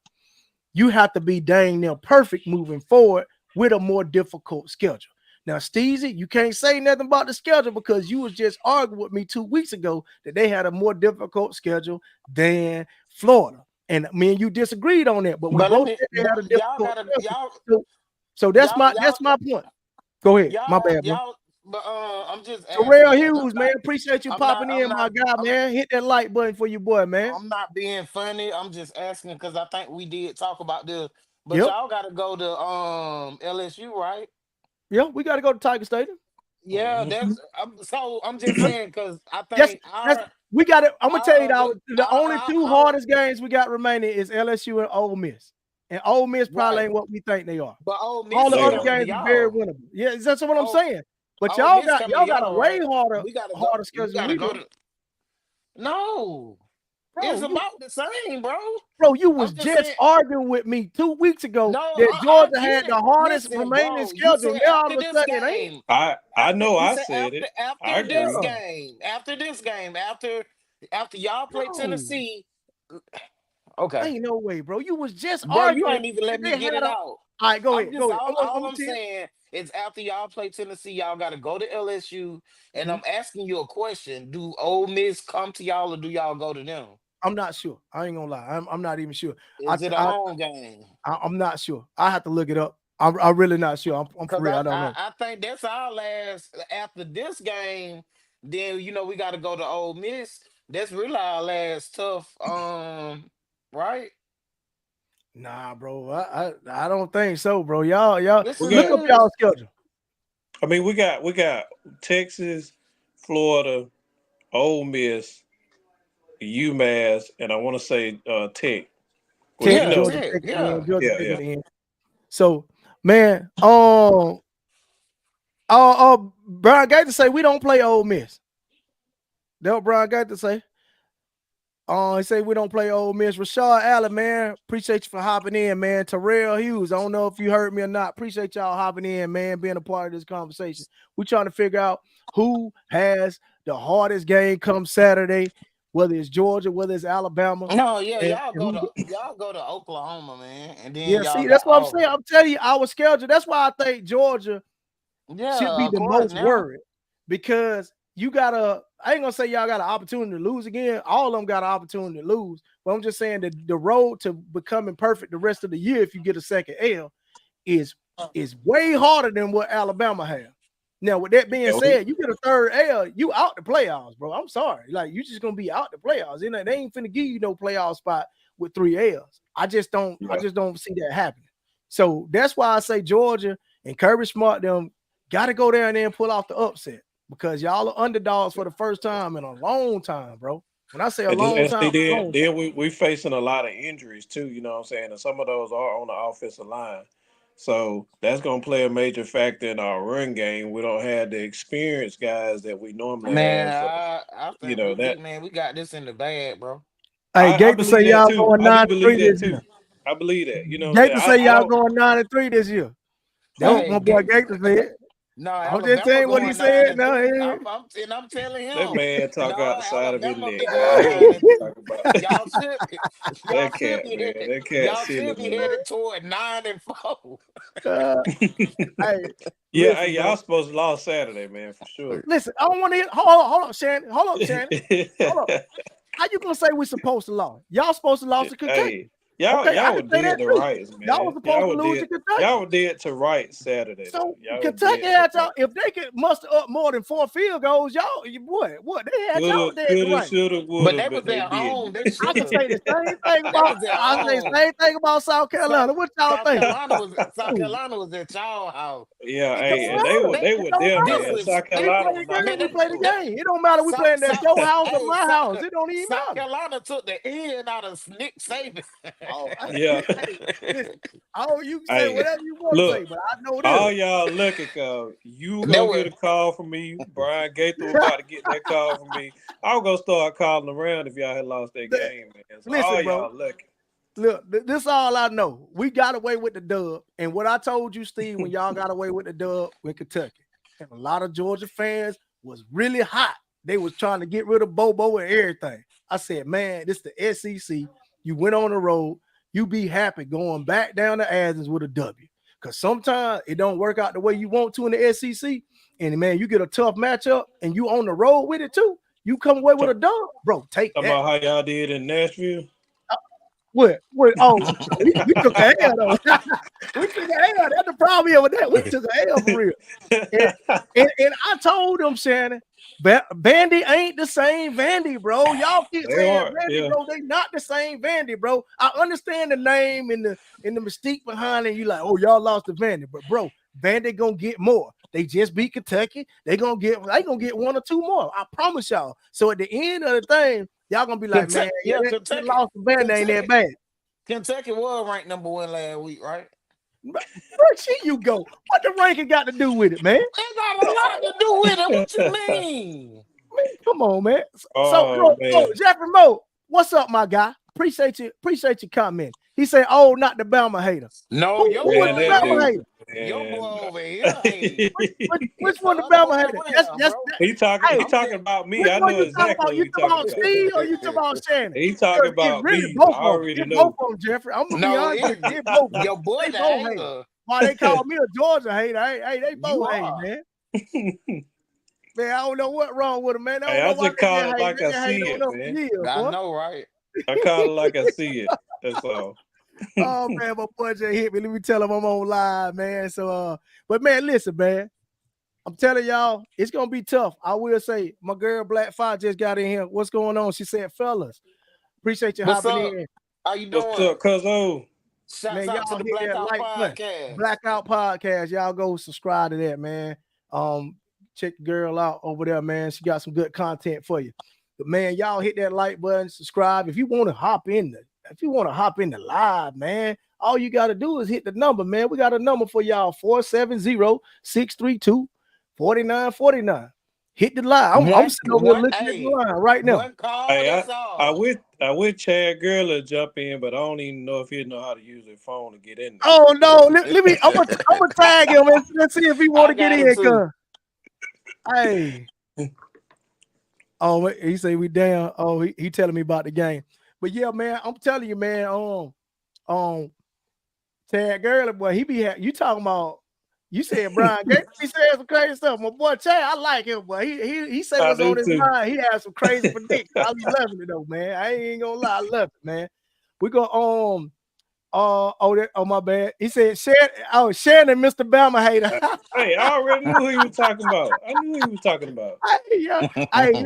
you have to be dang near perfect moving forward with a more difficult schedule. Now, Steezy, you can't say nothing about the schedule because you was just arguing with me 2 weeks ago that they had a more difficult schedule than Florida. And me and you disagreed on that, but we but let both me. said they But had a difficult schedule. y'all So y'all that's y'all my point. Go ahead. My y'all bad, bro. y'all. But I'm just Terrell asking, and Hughes, man. Appreciate you I'm not. popping I'm in, my not. guy, man. Hit that like button for your boy, man. I'm not being funny. I'm just asking because I think we did talk about this. But Yep. y'all got to go to LSU, right? Yeah, we got to go to Tiger Stadium. Yeah, Mhm. so I'm just saying because I That's think that's we got it. I'm gonna tell you the only two our hardest games we got remaining is LSU and Ole Miss. And Ole Miss probably right, ain't what we think they are. but Ole All Miss the is They other are. coming to games are very y'all. winnable. Yeah, that's what I'm Oh, saying. But Ole y'all Miss got coming to a y'all, way right? harder We gotta go. harder We schedule than gotta we go do. to. No, It's bro, about the same, bro. bro, you was I'm just just saying. arguing with me 2 weeks ago No, that I Georgia had get the it. hardest Listen, remaining bro. You schedule. said Now all after of a this sudden it ain't. game, I know you I said said it. I after this agree. Yeah, game, after y'all play bro. Tennessee. Okay, Ain't no way, bro. You was just bro, you arguing ain't even that let me they get had it a. All out. right, go I'm ahead, just go ahead. I'm all gonna I'm tell. saying is after y'all play Tennessee, y'all got to go to LSU, and Mhm. I'm asking you a question: do Ole Miss come to y'all, or do y'all go to them? I'm not sure. I ain't gonna lie. I'm not even sure. I, Is t- it a home game? I'm not sure. I have to look it up. I'm really not sure. I'm for Because real. I don't know. I think that's our last after this game. Then we got to go to Ole Miss. That's really our last tough. Right? Nah, bro. I don't think so, bro. Y'all Yes, We it look got. up y'all is. schedule. I mean, we got Texas, Florida, Ole Miss, UMass, and I want to say Tech. Which Tech, Yeah, Georgia Tech. Tech at the Yeah. end. Georgia yeah, Tech at yeah. the end. So, man, Brian Gates say we don't play Ole Miss. That's what Brian Gates say. He say we don't play Ole Miss. Rashard Allen, man, appreciate you for hopping in, man. Terrell Hughes, I don't know if you heard me or not. Appreciate y'all hopping in, man, being a part of this conversation. We trying to figure out who has the hardest game come Saturday, whether it's Georgia, whether it's Alabama, No, yeah, and who. y'all go to Oklahoma, man, and then Yeah, y'all see, that's got what I'm saying. Auburn. I'm telling you, our schedule. That's why I think Georgia should Yeah, be of the course. most Now, worried because you gotta. I ain't gonna say y'all got an opportunity to lose again. All of them got an opportunity to lose, but I'm just saying that the road to becoming perfect the rest of the year, if you get a second L, is way harder than what Alabama have. Now, with that being Yeah, said, you get a third L, you out the playoffs, bro. I'm sorry, like you just gonna be out the playoffs. You know, they ain't finna give you no playoff spot with 3 L's. I just don't yeah. see that happening. So that's why I say Georgia and Kirby Smart them got to go down there and pull off the upset because y'all are underdogs for the first time in a long time, bro. When I say a long And see, time, a long time. we facing a lot of injuries too. You know what I'm saying? And some of those are on the offensive line. So that's going to play a major factor in our run game. We don't have the experienced guys that we normally man, have. So, I you think know, that we got this in the bag, bro. Hey, I Gate to say believe that y'all too. going I do 9-3 believe that this year. too. I believe that. You know what I'm Gate saying? to say I y'all don't. going 9-3 this year. That was Hey, my boy Gate to say it. no, I'm just Alabama saying what he going nine said. and No, three. hey. I'm telling That him, man talk out no, the side of his Alabama neck, be man. going He don't know nine what and he three. talking about. Y'all should be, That cat, man. That cat y'all silly, should be man. headed toward 9-4. uh, hey, Yeah, listen, hey, y'all bro. supposed to lose Saturday, man, for sure. Listen, I don't want to hear. Hold on, Shannon. Hold up, Shannon. Hold up. How you gonna say we supposed to lose? Y'all supposed to lose to Hey, Kentucky. y'all Okay, I y'all can were say dead that to too. rights, Y'all was man. supposed to lose to Y'all Kentucky. were dead to rights Saturday though. So Y'all were Kentucky dead to had y'all. rights. If they could muster up more than 4 field goals, y'all, what? They had y'all Coulda, dead to coulda, right. shoulda, But woulda, they but was they at home. didn't. They I should can have. say the same thing They about. was at I say the home. same thing about South South Carolina. What y'all think? South Ooh, Carolina was at y'all house. Yeah, it hey, don't and matter. They they It were don't there, matter. man. South We Carolina play was the not game. man, We play the they game. It don't matter. We playing at your house or my house. It don't even South matter. Carolina took the end out of Nick Saban. Oh, yeah. hey, listen. Oh, you can say Hey, whatever you want to say, look, but I know all this. y'all looking cause you That gonna was get a call from me. Brian Gaither about to get that call from me. I was gonna start calling around if y'all had lost that game, man. So all Listen, bro. y'all looking. Look, this all I know. We got away with the dub. And what I told you, Steve, when y'all got away with the dub with Kentucky, and a lot of Georgia fans was really hot. They was trying to get rid of Bobo and everything. I said, man, this the SEC. You went on the road. You be happy going back down to Athens with a W. Because sometimes it don't work out the way you want to in the SEC. And man, you get a tough matchup and you on the road with it too. You come away with a Talking dub, bro. Take that. about how y'all did in Nashville. What? What? Oh, we took a L though. We took a L. That's the problem here with that. We took a L for real. And, and I told them, Shannon, Vandy ain't the same Vandy, bro. Y'all keep They saying are, Vandy, yeah. bro. They not the same Vandy, bro. I understand the name and the mystique behind it. You like, oh, y'all lost to Vandy, but bro, Vandy gonna get more. They just beat Kentucky. They gonna get 1 or 2 more. I promise y'all. So at the end of the thing, y'all gonna be like, man, Kentucky. yeah, Yeah, that lost to Vandy ain't that Kentucky, bad. Kentucky was ranked #1 last week, right? Where you go? What the ranking got to do with it, man? It got a lot to do with it. What you mean? Man, come on, man. So Oh Mo, man. Jeffrey Mo. What's up, my guy? Appreciate you comment. He said, "Oh, not the Bama hater." No, Who your was Man, the boy that Bama hate. dude, hater? Your boy man. over here hate. Which It's one the the other Bama way hater? around, bro. He Hey, talking about me. which I one know you talking exactly about? what You he talking talking about about. Steve or you talking about Shannon? He talking Because it's about really me. both I of them. already It's both know. of them, Jeffrey. I'm gonna be No, honest with you. It's both of them. your boy They the both hate. hater. Why they call me a Georgia hater? Hey, they You both hate, are. man. Man, I don't know what wrong with them, man. I Hey, don't I know why just they call just it hate. like They I just hate see on it, us for man. years, I boy. know, right? I call it like I see it. That's all. Oh man, my boy just hit me. Let me tell him I'm on live, man. So but man, listen, man. I'm telling y'all, it's gonna be tough. I will say, my girl Black Fire just got in here. What's going on? She said, fellas, appreciate you What's hopping up? in. How you What's doing? up, cuzzo? Shouts Man, out to y'all the hit that Blackout like button. Podcast. Blackout Podcast. Y'all go subscribe to that, man. Check the girl out over there, man. She got some good content for you. But man, y'all hit that like button, subscribe. If you want to hop in the live, man, all you got to do is hit the number, man. We got a number for y'all, 470-632-4949. Hit the live. I'm sitting over here looking at the line right now. One call, Hey, that's I all. wish Chad Gurley jump in, but I don't even know if he know how to use his phone to get in there. Oh no, let me. I'm gonna tag him and let's see if he want I to get got him in. too. Cause hey, oh, he say we down. Oh, he telling me about the game. But yeah, man, I'm telling you, man. Tad Gurley, boy, he be you talking about. You said Brian Gates. He said some crazy stuff. My boy Chad, I like him, boy. He said I what's do on his too. mind. He had some crazy predictions. I be loving it though, man. I ain't gonna lie, I love it, man. We go oh my bad. He said Shannon, Mr. Bama hater. Hey, I already knew who he was talking about. I knew who he was talking about. Yo, I see,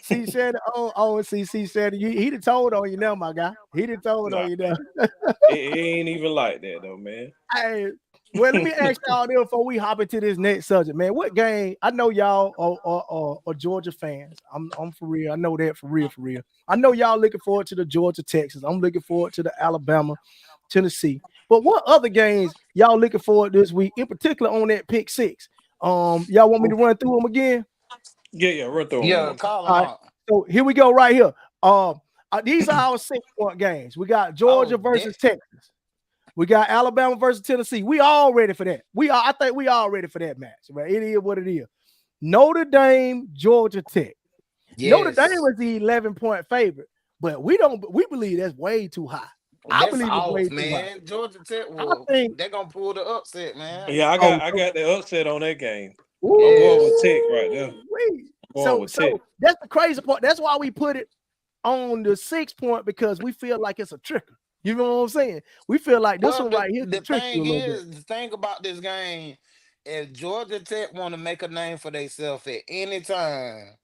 knew. Shannon. See, Shannon. He done told on you now, my guy. He done told on Nah, you now. it ain't even like that though, man. Hey, well, let me ask y'all this before we hop into this next subject, man. What game? I know y'all are Georgia fans. I'm for real. I know that for real, for real. I know y'all looking forward to the Georgia, Texas. I'm looking forward to the Alabama, Tennessee. But what other games y'all looking forward this week, in particular on that pick six? Y'all want me to run through them again? Yeah, run through him one Yeah, more time. call him All right. out. So here we go, right here. These are our 6-point games. We got Georgia Oh, versus Texas. We got Alabama versus Tennessee. We all ready for that. I think we all ready for that match. Right? It is what it is. Notre Dame, Georgia Tech. Notre Dame yes. was the 11-point favorite, but we believe that's way too high. I That's believe it's way off, too high. man. Georgia Tech I will think. they're gonna pull the upset, man. Yeah, Oh, I got the upset on that game. I'm going with Yes. Tech right there. Going so with Tech. that's the crazy part. That's why we put it on the 6-point, because we feel like it's a tricker. You know what I'm saying? We feel like this Well, one right here the can trick you a thing little bit. is, the thing about this game, if Georgia Tech want to make a name for themselves at any time,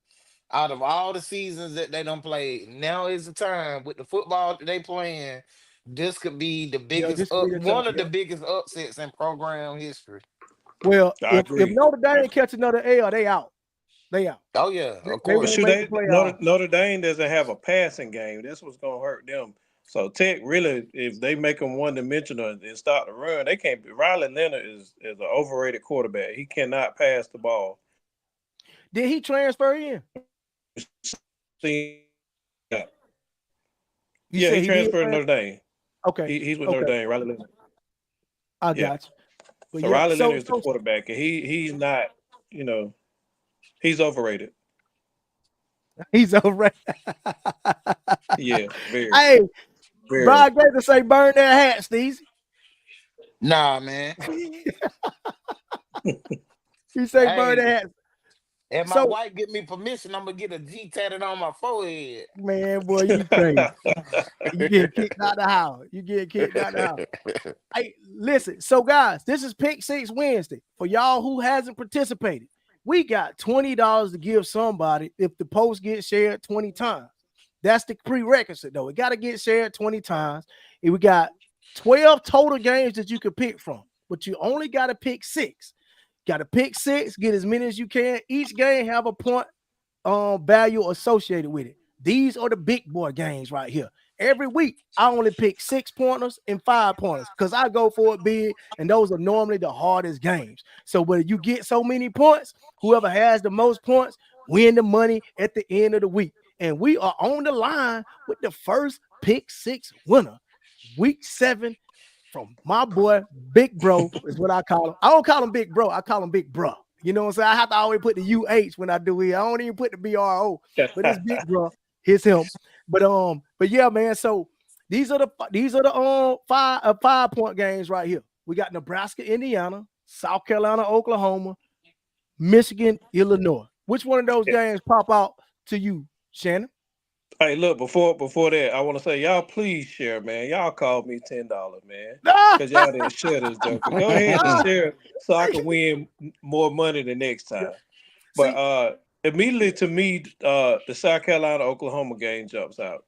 out of all the seasons that they don't play, now is the time with the football that they playing. This could be the Yeah, biggest this will be the time. one of Yeah. the biggest upsets in program history. Well, I if agree. Notre Dame catch another L, they out. They out. Oh yeah, of They But won't course. shoot, make the playoff. Notre Dame doesn't have a passing game. That's what's gonna hurt them. So Tech really, if they make them one dimensional and start to run, they can't. Riley Leonard is an overrated quarterback. He cannot pass the ball. Did he transfer in? See, You yeah, said he he did. transferred to Notre Dame. Okay. He's with Notre Okay. Dame. Riley Leonard. I Yeah. got you. But So yeah, Riley Leonard so, is the quarterback, and he's not. You know, he's overrated. he's over. Yeah, very, Hey, very. Brian Gator say burn that hat, Steve. Nah, man. He say burn that Hey, hat. if my So, wife give me permission, I'm gonna get a G tatted on my forehead. man, boy, you crazy. You get kicked out the house. You get kicked out the house. Hey, listen. So, guys, this is Pick Six Wednesday. For y'all who hasn't participated, we got $20 to give somebody if the post gets shared 20 times. That's the prerequisite, though. It got to get shared 20 times. And we got 12 total games that you could pick from, but you only got to pick 6. Got to pick 6, get as many as you can. Each game have a point value associated with it. These are the big boy games right here. Every week, I only pick 6-pointers and 5-pointers because I go for it big, and those are normally the hardest games. So when you get so many points, whoever has the most points win the money at the end of the week. and we are on the line with the first pick six winner, week 7, from my boy Big Bro is what I call him. I don't call him Big Bro, I call him Big Bro. You know what I'm saying? I have to always put the UH when I do it. I don't even put the BRO, but it's Big Bro. Here's him. But yeah, man. So these are the 5-point games right here. We got Nebraska, Indiana, South Carolina, Oklahoma, Michigan, Illinois. Which one of those games pop out to you, Shannon? Hey, look, before that, I want to say, y'all please share, man. Y'all called me $10, man. Because y'all didn't share this joker. Go ahead and share so I can win more money the next time. But immediately to me, the South Carolina Oklahoma game jumps out.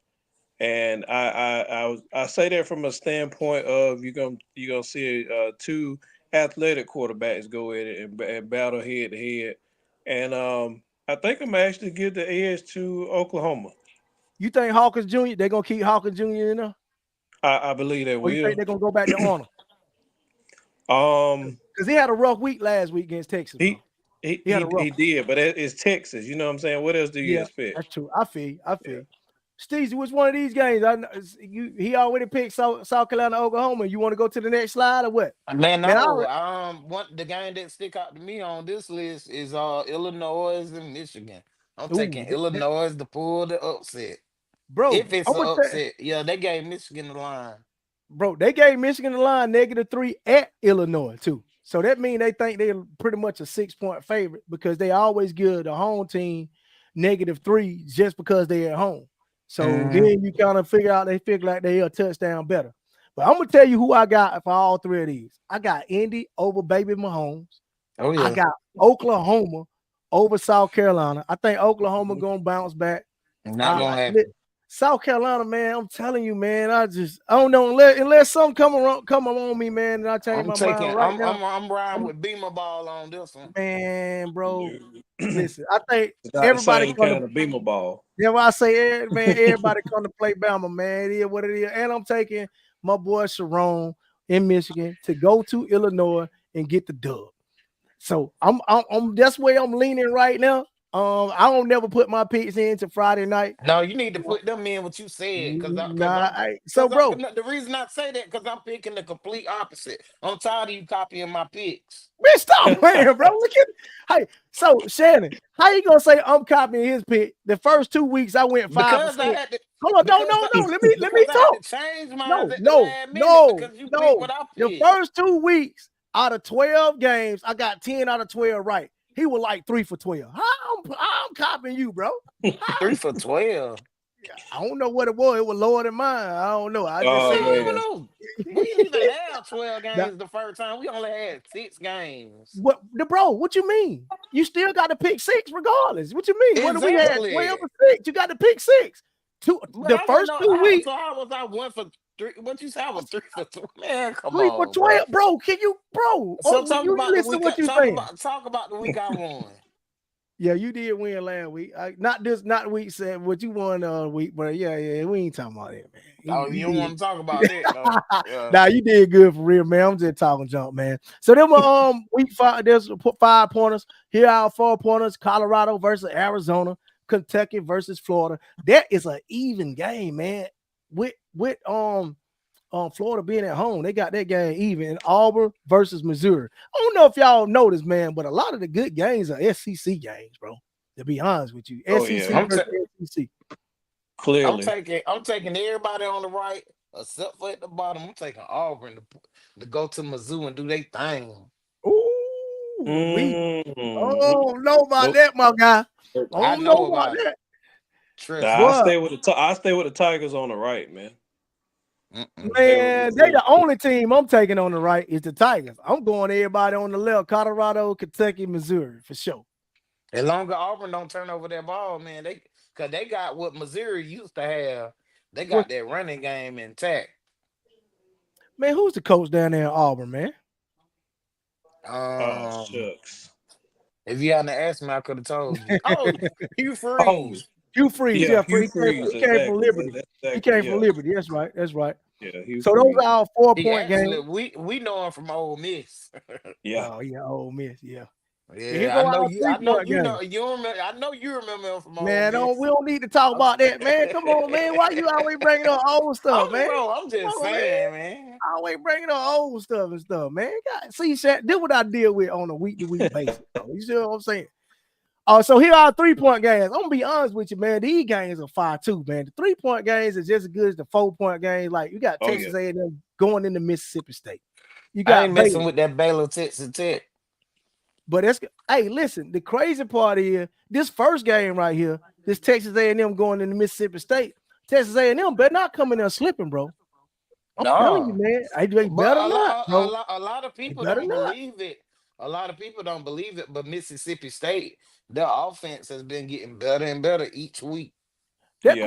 And I say that from a standpoint of you're gonna see 2 athletic quarterbacks go in it and battle head to head. And I think I'm actually give the edge to Oklahoma. You think Hawkins Jr. they're gonna keep Hawkins Jr. in there? I believe they Or will. you think they're gonna go back to Arnold? Because he had a rough week last week against Texas. He did, but it's Texas. You know what I'm saying? What else do you expect? That's true. I feel. Steve, which one of these games? He already picked South Carolina, Oklahoma. You want to go to the next slide or what? Man, no. The game that stick out to me on this list is Illinois and Michigan. I'm taking Illinois to pull the upset. Bro, if it's an upset, they gave Michigan the line. Bro, they gave Michigan the line -3 at Illinois too. So that means they think they're pretty much a 6-point favorite because they always give the home team -3 just because they're at home. So then you kind of figure like they're a touchdown better. But I'm gonna tell you who I got for all 3 of these. I got Indy over baby Mahomes. Oh yeah. I got Oklahoma over South Carolina. I think Oklahoma gonna bounce back. Not gonna happen. South Carolina, man, I'm telling you, man. I don't know unless something come on me, man, and I change my mind right now. I'm riding with Beamer ball on this one, man, bro. Listen, I think everybody kind of Beamer ball. Yeah, well, I say, man, everybody come to play Bama, man. It is what it is, and I'm taking my boy Sharon in Michigan to go to Illinois and get the dub. So I'm that's where I'm leaning right now. I don't never put my picks in to Friday night. No, you need to put them in what you said. Bro, the reason I say that because I'm picking the complete opposite. I'm tired of you copying my picks. Man, stop playing, bro. Look at so Shannon, how you gonna say I'm copying his pick? The first 2 weeks I went 5 for 6. Hold on, no. Let me talk. Change No. The first 2 weeks out of 12 games, I got 10 out of 12 right. He was like 3 for 12. I'm copying you, bro. 3 for 12. I don't know what it was. It was lower than mine. I don't know. I don't even know. We didn't even have 12 games the first time. We only had 6 games. What you mean? You still got to pick 6 regardless. What you mean? Exactly. What do we have? 12 or 6. You got to pick 6. The first 2 weeks. So how was I 1 for 3? What you say? I was 3 for 2. Man, come 3 for 12, bro. Can you, bro? So talk about the week. Talk about the week I won. Yeah, you did win last week. Not week 7. What you won week, but yeah, we ain't talking about it, man. You don't want to talk about it, though. Yeah. Nah, you did good for real, man. I'm just talking junk, man. So then week 5, there's 5 pointers. Here are 4 pointers: Colorado versus Arizona, Kentucky versus Florida. That is an even game, man. With Florida being at home, they got that game even. And Auburn versus Missouri. I don't know if y'all noticed, man, but a lot of the good games are SEC games, bro. To be honest with you, SEC versus SEC. Clearly, I'm taking everybody on the right, except for at the bottom. I'm taking Auburn to go to Mizzou and do their thing. Ooh, I don't know about that, my guy. I don't know about that. I stay with the Tigers on the right, man. Man, they the only team I'm taking on the right is the Tigers. I'm going everybody on the left: Colorado, Kentucky, Missouri for sure. As long as Auburn don't turn over that ball, man, because they got what Missouri used to have. They got that running game intact. Man, who's the coach down there in Auburn, man? Shucks. If you hadn't asked me, I could have told you. Oh, Hugh Freeze. Hugh Freeze, he came from Liberty. He came from Liberty. That's right. Yeah. So those are all 4-point games. We know him from Ole Miss. Yeah. Oh yeah, Ole Miss. Yeah. Here Yeah, I go know our you. I know 3-point you game. know. You remember? I know you remember him from Ole Man, Miss. we don't need to talk about that, man. Come on, man. Why you always bringing up old stuff, man? I'm just Come on, man. saying, man. Always bringing up old stuff and stuff, man. God, see, Shaq, this what I deal with on a week-to-week basis. Bro. You see what I'm saying? So here are 3-point games. I'm gonna be honest with you, man. These games are 5-2, man. The 3-point games is just as good as the 4-point games. Like you got Oh Texas yeah. A&M going into Mississippi State. You I ain't got messing Baylor. with that Baylor Texas Tech. But hey, listen, the crazy part is this first game right here, this Texas A&M going into Mississippi State. Texas A&M better not come in there slipping, bro. I'm telling you, No, man. They but better not, bro. a lot of They people better don't not. believe it. A lot of people don't believe it. But Mississippi State, their offense has been getting better and better each week. That Yeah.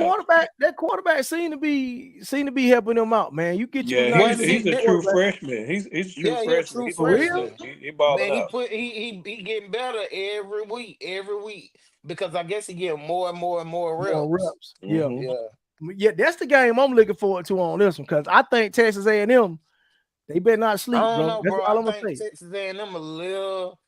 quarterback seem to be helping them out, man. You get you a Yeah, nice Well, he's see, a decent true quarterback. freshman. He's a true yeah, he a freshman. true He's For real? freshman. producing. He balling Man, out. he getting better every week because I guess he getting more and more and more More reps. reps. Yeah. Mm-hmm. Yeah, Yeah, that's the game I'm looking forward to on this one because I think Texas A&M, they better not I sleep, don't bro. know, That's bro. all I I'm gonna think say. Texas A&M a little.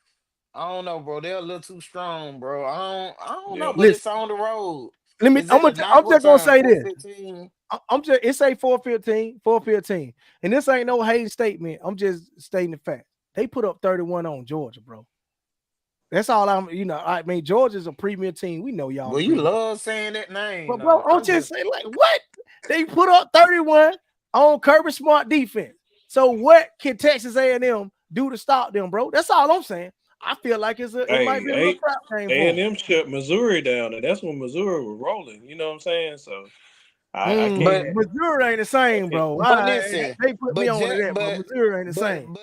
I don't know, bro. They're a little too strong, bro. I don't know, Yeah. but it's Listen, on the road. let me. Is it at night? I'm What just gonna time? say this. 4:15. I'm just. It say 4-15, and this ain't no hate statement. I'm just stating the fact. They put up 31 on Georgia, bro. That's all I'm. I mean, Georgia's a premier team. We know y'all Well, you premier. love saying that name. But bro, Now I'm I'm just just saying, like, what? They put up 31 on Kirby Smart defense. So what can Texas A&M do to stop them, bro? That's all I'm saying. I feel like it might be a little Hey, crap game for them. A&M shut Missouri down, and that's when Missouri was rolling. You know what I'm saying? So I can't. but Missouri ain't the I same, can't. bro. listen, They put me but on to just that, but Missouri ain't the same.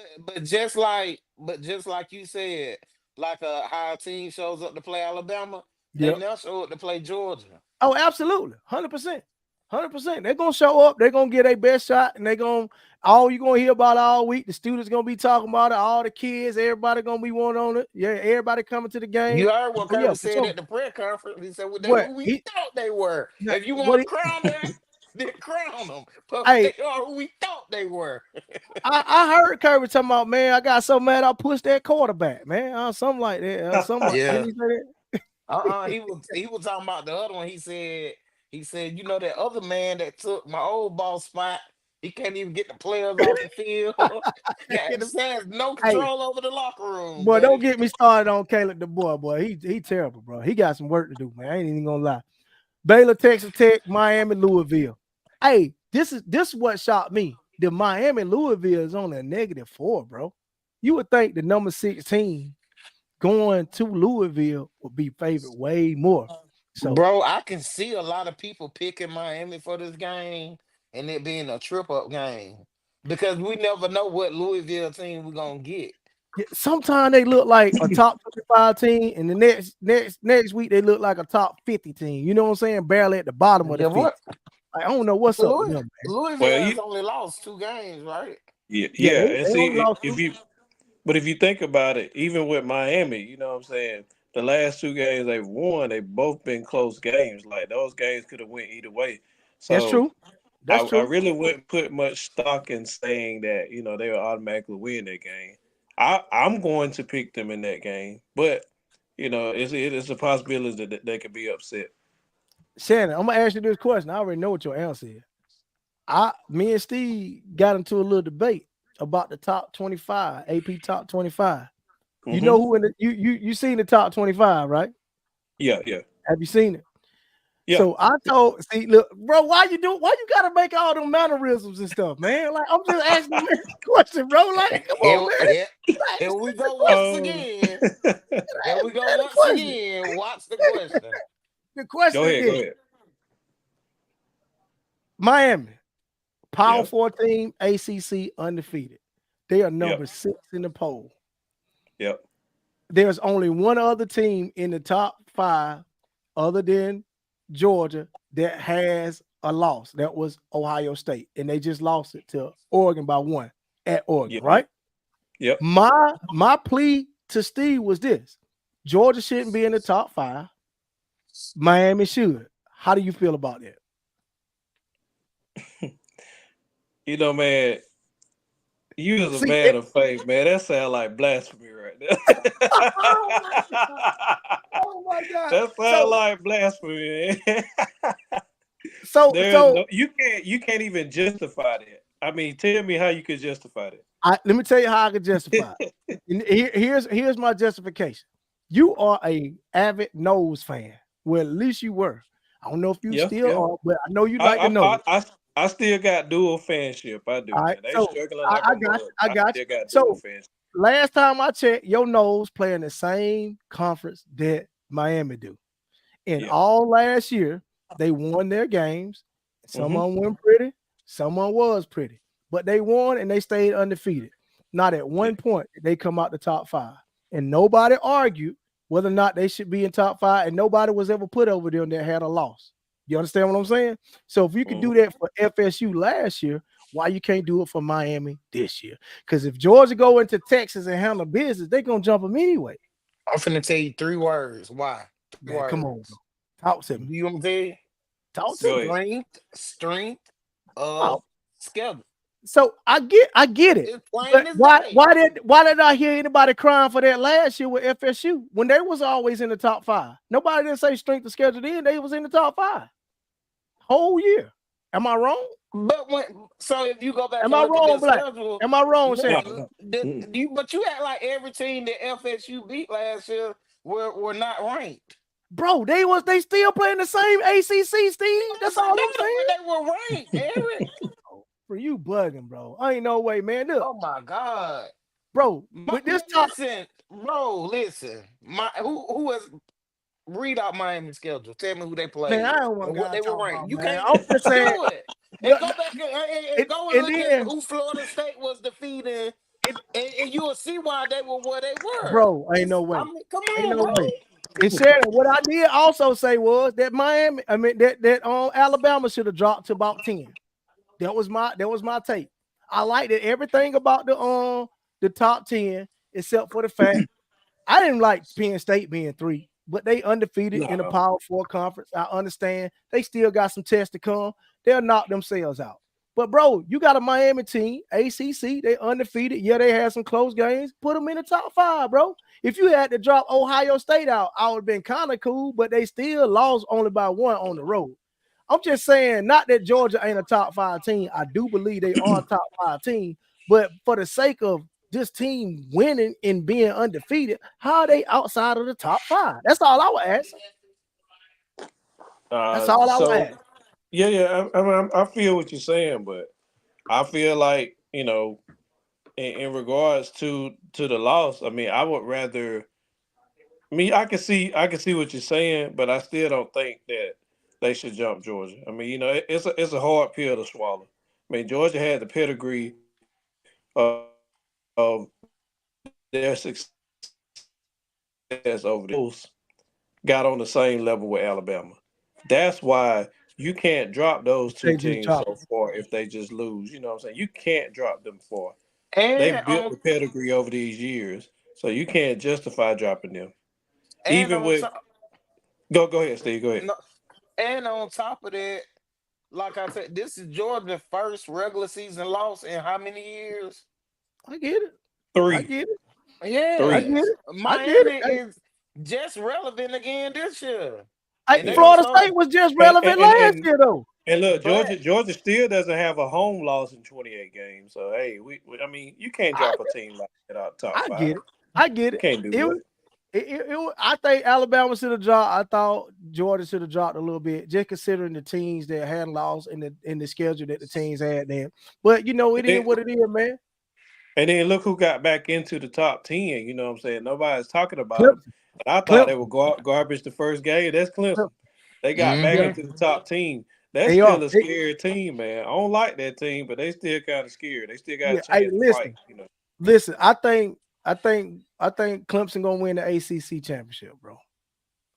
just like you said, like how a team shows up to play Alabama, they Yep. now show up to play Georgia. Oh, absolutely. 100%. 100%. They're gonna show up, they're gonna get their best shot, and all you're gonna hear about all week. The students gonna be talking about it, all the kids, everybody gonna be one on it. Yeah, everybody coming to the game. You heard what Oh, yeah, Kirby for said sure. at the press conference. He said, well, they What who we he thought they were. If you want what to he, crown them, then crown them. But hey, they are who we thought they were. I heard Kirby talking about, man, I got so mad I pushed that quarterback, man. Something like that. Something like, didn't Yeah. he say that? He was talking about the other one. He said, you know that other man that took my old boss spot, he can't even get the players off the field. Yeah, Get him- has no hey, control over the locker room, boy, don't buddy. get me started on Caleb the boy. He terrible, bro. He got some work to do, man. I ain't even gonna lie. Baylor, Texas Tech, Miami, Louisville. Hey, this is what shocked me. The Miami Louisville is only a -4, bro. You would think the number 16 going to Louisville would be favored way more. So Bro, I can see a lot of people picking Miami for this game and it being a trip up game because we never know what Louisville team we're gonna get. sometimes they look like a top 25 team, and the next week they look like a top 50 team. You know what I'm saying? Barely at the bottom of the Yeah, 50. what? I don't know what's up with them, man. Louisville Well, has only lost 2 games, right? Yeah, yeah, and they only see lost if 2. you, but if you think about it, even with Miami, you know what I'm saying. The last 2 games they've won, they've both been close games. Like those games could have went either way. That's So true. That's I true. really wouldn't put much stock in saying that they will automatically win that game. I'm going to pick them in that game, but it's a possibility that they could be upset. Shannon, I'm gonna ask you this question. I already know what your answer is. Me and Steve got into a little debate about the top 25, AP top 25. You know Hmm. who in the you seen the top 25, right? Yeah, yeah, Have you seen it? yeah. So see, look, bro, why you gotta make all them mannerisms and stuff, man? Like, I'm just asking you a question, bro. Like, come Here, on, man. here, Like, here it's we a go once question. Um, again. Here we go That's a once question. again. Watch the question. The question go is ahead, go this: ahead. Miami, Power Yeah, 14, ACC undefeated. They are yeah, number 6 in the poll. yeah. There's only one other team in the top 5 other than Georgia that has a loss. That was Ohio State, and they just lost it to Oregon by 1 at Oregon, Yep, right? yep. My plea to Steve was this: Georgia shouldn't be in the top 5. Miami should. How do you feel about that? Man, You was a See, man of faith, man. That sound like blasphemy right there. oh my God. Oh my God. That sound like blasphemy, man. There's So no you can't even justify that. I mean, tell me how you could justify let me tell you how I can justify it. And here's my justification. You are a avid nose fan. Well, at least you were. I don't know if you yeah, still yeah. are, but I know you I like the I I nose. I, I still got dual fanship. I do, All right. man. They So struggling like I a got you. mug. I I got you. still got dual So fanship. last time I checked, your nose play in the same conference that Miami do. And Yeah. all last year, they won their games. Some Mm-hmm. of them went pretty, some of them was pretty, but they won and they stayed undefeated. Not at Yeah. one point did they come out the top five, and nobody argued whether or not they should be in top five, and nobody was ever put over them that had a loss. You understand what I'm saying? So if you could do Mm-hmm. that for FSU last year, why you can't do it for Miami this year? Because if Georgia go into Texas and handle business, they're gonna jump them anyway. I'm finna tell you 3 words. Why? Three Man, come on, bro. words. Talk to me. Do you want me to tell you? Talk to Go me. ahead. Strength of Oh, schedule. so I get it. It's plain But as why day. why did I hear anybody crying for that last year with FSU when they was always in the top five? Nobody didn't say strength of schedule then. They was in the top five whole year. Am I wrong? But if you go back Am and I look at wrong, their Black? schedule, Am I wrong, look, No. Shannon? No. but you act like every team that FSU beat last year were not ranked. Bro, they still playing the same ACC, Steve. That's Doesn't all I'm matter, but saying. they were ranked, Eric. Oh, for you bugging, bro. I ain't no way, man. Look, Oh my God. bro, with this top, Listen, bro, listen. Who has read out Miami's schedule? Tell me who they man, I played don't want and what to they were talk ranked. about, You man. can't I'm just do saying. it. And No, go no, back and go and and look at then, who Florida State was defeating, and you will see why they were where they were. bro, ain't no way. I mean, come Ain't on, no bro. way. And Shannon, what I did also say was that Miami, I mean that Alabama should have dropped to about 10. That was my take. I liked it everything about the top 10, except for the fact I didn't like Penn State being 3, but they undefeated in the No. Power Four conference. I understand they still got some tests to come. They'll knock themselves out. But bro, you got a Miami team, ACC, they undefeated. Yeah, they had some close games. Put them in the top 5, bro. If you had to drop Ohio State out, I would have been kind of cool, but they still lost only by 1 on the road. I'm just saying, not that Georgia ain't a top 5 team. I do believe they are a top 5 team, but for the sake of this team winning and being undefeated, how are they outside of the top 5? That's all I would ask. That's all I would So ask. yeah, yeah. I feel what you're saying, but I feel like in regards to the loss. I mean, I would rather. Me, I can see what you're saying, but I still don't think that they should jump Georgia. I mean, it's a hard pill to swallow. I mean, Georgia had the pedigree of their success over the years. Got on the same level with Alabama. That's why you can't drop those two teams so far if they just They just lose. You dropped know it. what I'm saying? You can't drop them far. They've built the pedigree And over these years, so you can't justify dropping them. Even with and on top, go ahead, Steve. Go ahead. no, and on top of that, like I said, this is Georgia's first regular season loss in how many years? I get it. I Three, get it. I Yeah, get three, it. I get Miami it. Hey, is just relevant again this year, and they hey, gonna yeah. Florida start. State was just And relevant and last and, year, though. and look, But Georgia still doesn't have a home loss in 28 games. So hey, I mean, you can't I drop a team like that out top I five. get it. I get You it. can't do It that. was I think Alabama should have dropped. I thought Georgia should have dropped a little bit, just considering the teams that had lost in the schedule that the teams had then. But it is And what it is, man. And then look who got back into the top 10. You know what I'm saying? Nobody's talking about them. Clemson, And I thought they were Clemson, garbage the first game. That's Clemson. Clemson. They got back Yeah, hmm into the top team. That's they are. still a scary team, man. I don't like that team, but they still kind of scared. They still got a Yeah. Hey, chance to fight. listen, listen. I think Clemson gonna win the ACC championship, bro.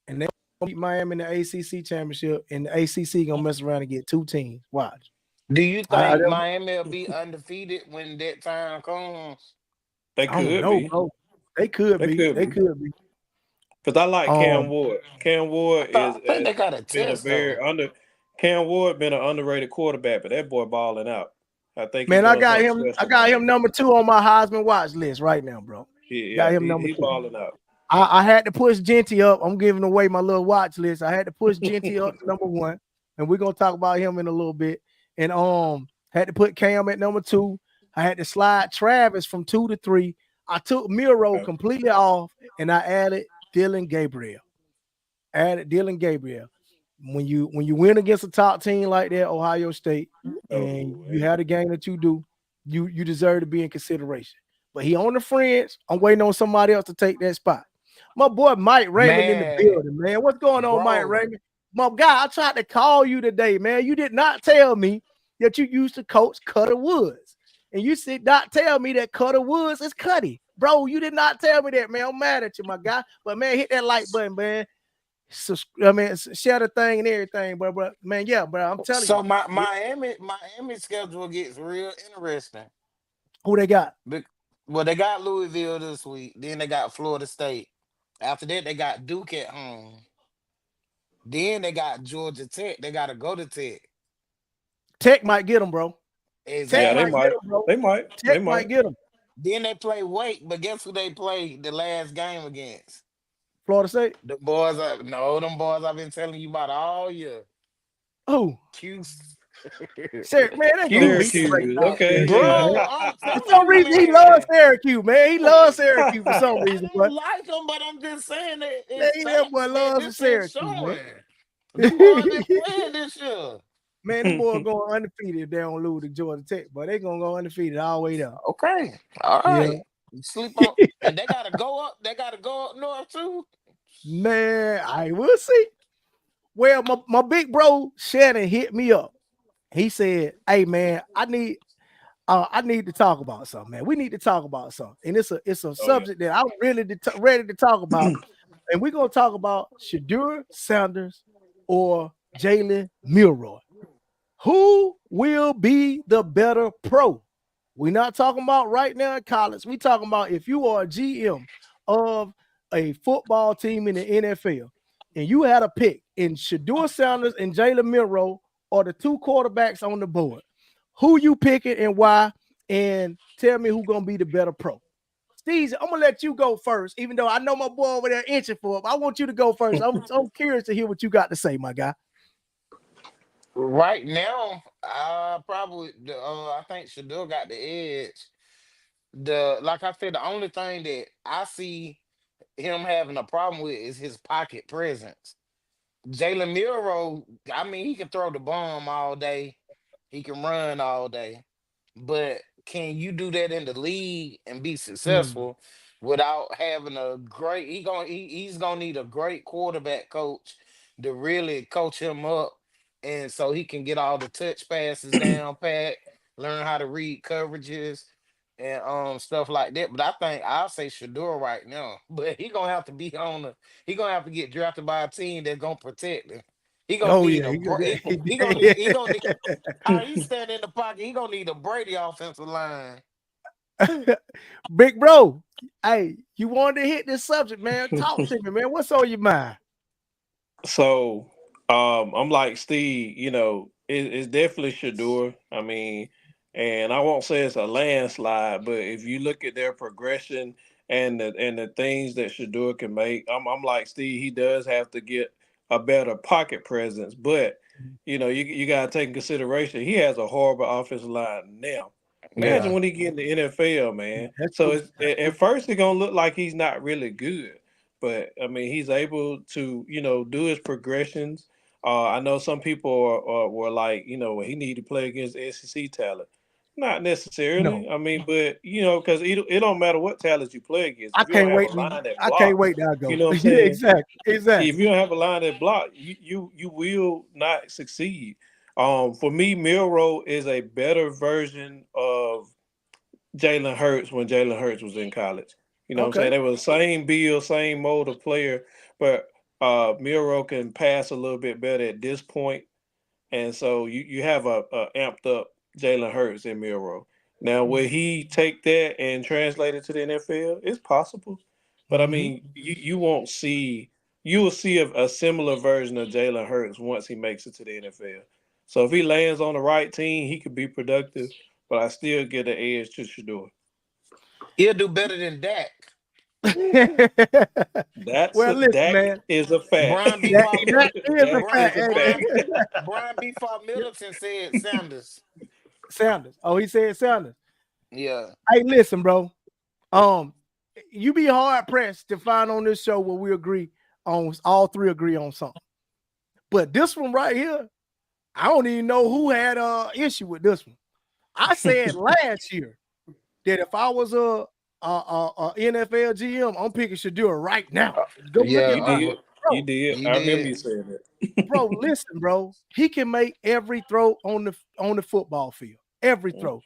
And they gonna beat Miami in the ACC championship, and the ACC gonna mess around and get 2 teams. Watch. do you I think don't, Miami will be undefeated when that time comes? They I don't could know, be. bro. They could They be. could They be. could be. Because I like Cam Um, Ward. Cam I Ward thought is I think has they got a been a test very though. under Cam Ward been an underrated quarterback, but that boy balling out. I think he's Man, doing something I special, got him man. number 2 on my Heisman watch list right now, bro. Yeah, Got him number he 2. balling out. I had to push Jeanty up. I'm giving away my little watch list. I had to push Jeanty up to number 1, and we're gonna talk about him in a little bit. And had to put Cam at number 2. I had to slide Travis from 2 to 3. I took Milroe Okay. completely off, and I added Dylan Gabriel. When you win against a top team like that, Ohio State, and Oh, you had a game that you do, you deserve to be in consideration. But he on the fringe. I'm waiting on somebody else to take that spot. My boy Mike Raymond in the Man, building, man. What's going on, Mike bro. Raymond? My guy, I tried to call you today, man. You did not tell me that you used to coach Cutter Woods. And you did not tell me that Cutter Woods is Cuddy. Bro, you did not tell me that, man. I'm mad at you, my guy. But man, hit that like button, man. Share the thing and everything, bro. Man, yeah, bro. I'm telling So you, Miami schedule gets real interesting. who they got? Bec- Well, they got Louisville this week. Then they got Florida State. After that, they got Duke at home. Then they got Georgia Tech. They got to go to Tech. Tech might get them, bro. Tech yeah, they might Exactly. get might. them, bro. They might. They Tech might might. get them. Then they play Wake, but guess who they play the last game against? Florida State. The boys. No, them boys I've been telling you about all year. Oh, Q. Man, they gonna beat the brakes Syracuse. off Okay, that shit, man. Bro, I'm yeah. For telling some you, reason, he loves man. Syracuse, man. He loves Syracuse for some I reason, don't but like them, but I'm just saying that man, it's that boy facts that loves some this is Syracuse, man. showing. Them boys been playing this year. Man, them boys going undefeated if they don't lose to Georgia Tech, but they gonna go undefeated all the way down. Okay. All Yeah. right. You sleep on and they gotta go up. They gotta go up north too. Man, I will see. Well, my big bro Shannon hit me up. He said, "Hey man, I need to talk about something, man. We need to talk about something, and it's a Oh yeah. subject that I'm really ready to talk about, and we're gonna talk about Shaduer Sanders or Jalen Milroe. Who will be the better pro? We're not talking about right now in college. We talking about if you are a GM of a football team in the NFL and you had a pick in Shadur Sanders and Jalen Milroe are the 2 quarterbacks on the board. Who you picking and why? And tell me who gonna be the better pro. Steve, I'm gonna let you go first, even though I know my boy over there inching for him. I want you to go first. I'm curious to hear what you got to say, my guy. Right now, I think Shador got the edge. The Like I said, the only thing that I see him having a problem with is his pocket presence. Jalen Milroe, I mean, he can throw the bomb all day. He can run all day. But can you do that in the league and be Mm, successful without having a great he's gonna need a great quarterback coach to really coach him up and so he can get all the touch passes down pat, learn how to read coverages and stuff like that. But I think I'll say Shador right now. But he gonna have to get drafted by a team that's gonna protect him. He gonna oh need yeah, a bro- he gonna need how he stand in the pocket. He gonna need a Brady offensive line. big bro. Hey, you wanted to hit this subject, man. Talk to me, man. What's on your mind? So, I'm like Steve. It's definitely Shadur. I mean, and I won't say it's a landslide, but if you look at their progression and the things that Shadur can make, I'm like Steve. He does have to get a better pocket presence, but you got to take in consideration he has a horrible offensive line now. Imagine Yeah. when he get in the NFL, man. That's So true. it's, That's at true. first it's gonna look like he's not really good, but I mean, he's able to, do his progressions. I know some people were like, well, he need to play against SEC talent. Not No, necessarily. I mean, but because it don't matter what talent you play against. I If you don't can't have a wait. line that I can't blocks, wait till I you go. know what I'm Yeah, saying? exactly. If Exactly. you don't have a line that block, you will not succeed. For me, Milroe is a better version of Jalen Hurts when Jalen Hurts was in college. You know what I'm Okay. saying? They were the same build, same mold of player, but Milroe can pass a little bit better at this point, and so you have a amped up Jalen Hurts in Milroe. Now, will he take that and translate it to the NFL? It's possible, but I Mm-hmm. mean, you will see a similar version of Jalen Hurts once he makes it to the NFL. So if he lands on the right team, he could be productive. but I still get the edge to Shadour. He'll do better than Dak. That's Well, a listen, Dak man. is a fact. Brian B. That, Far that is a Brian, Is fact. a Brian, fact. Brian B. Far Middleton said Sanders. Sanders. Oh, he said Sanders. Yeah. Hey, listen, bro. You be hard pressed to find on this show where we agree on all three agree on something. But this one right here, I don't even know who had issue with this one. I said last year that if I was a NFL GM, I'm picking Shaduer right now. Go look Yeah. at You my did. bro. You did. You I remember did. you saying that. Bro, listen, bro. He can make every throw on the football field. Every throw.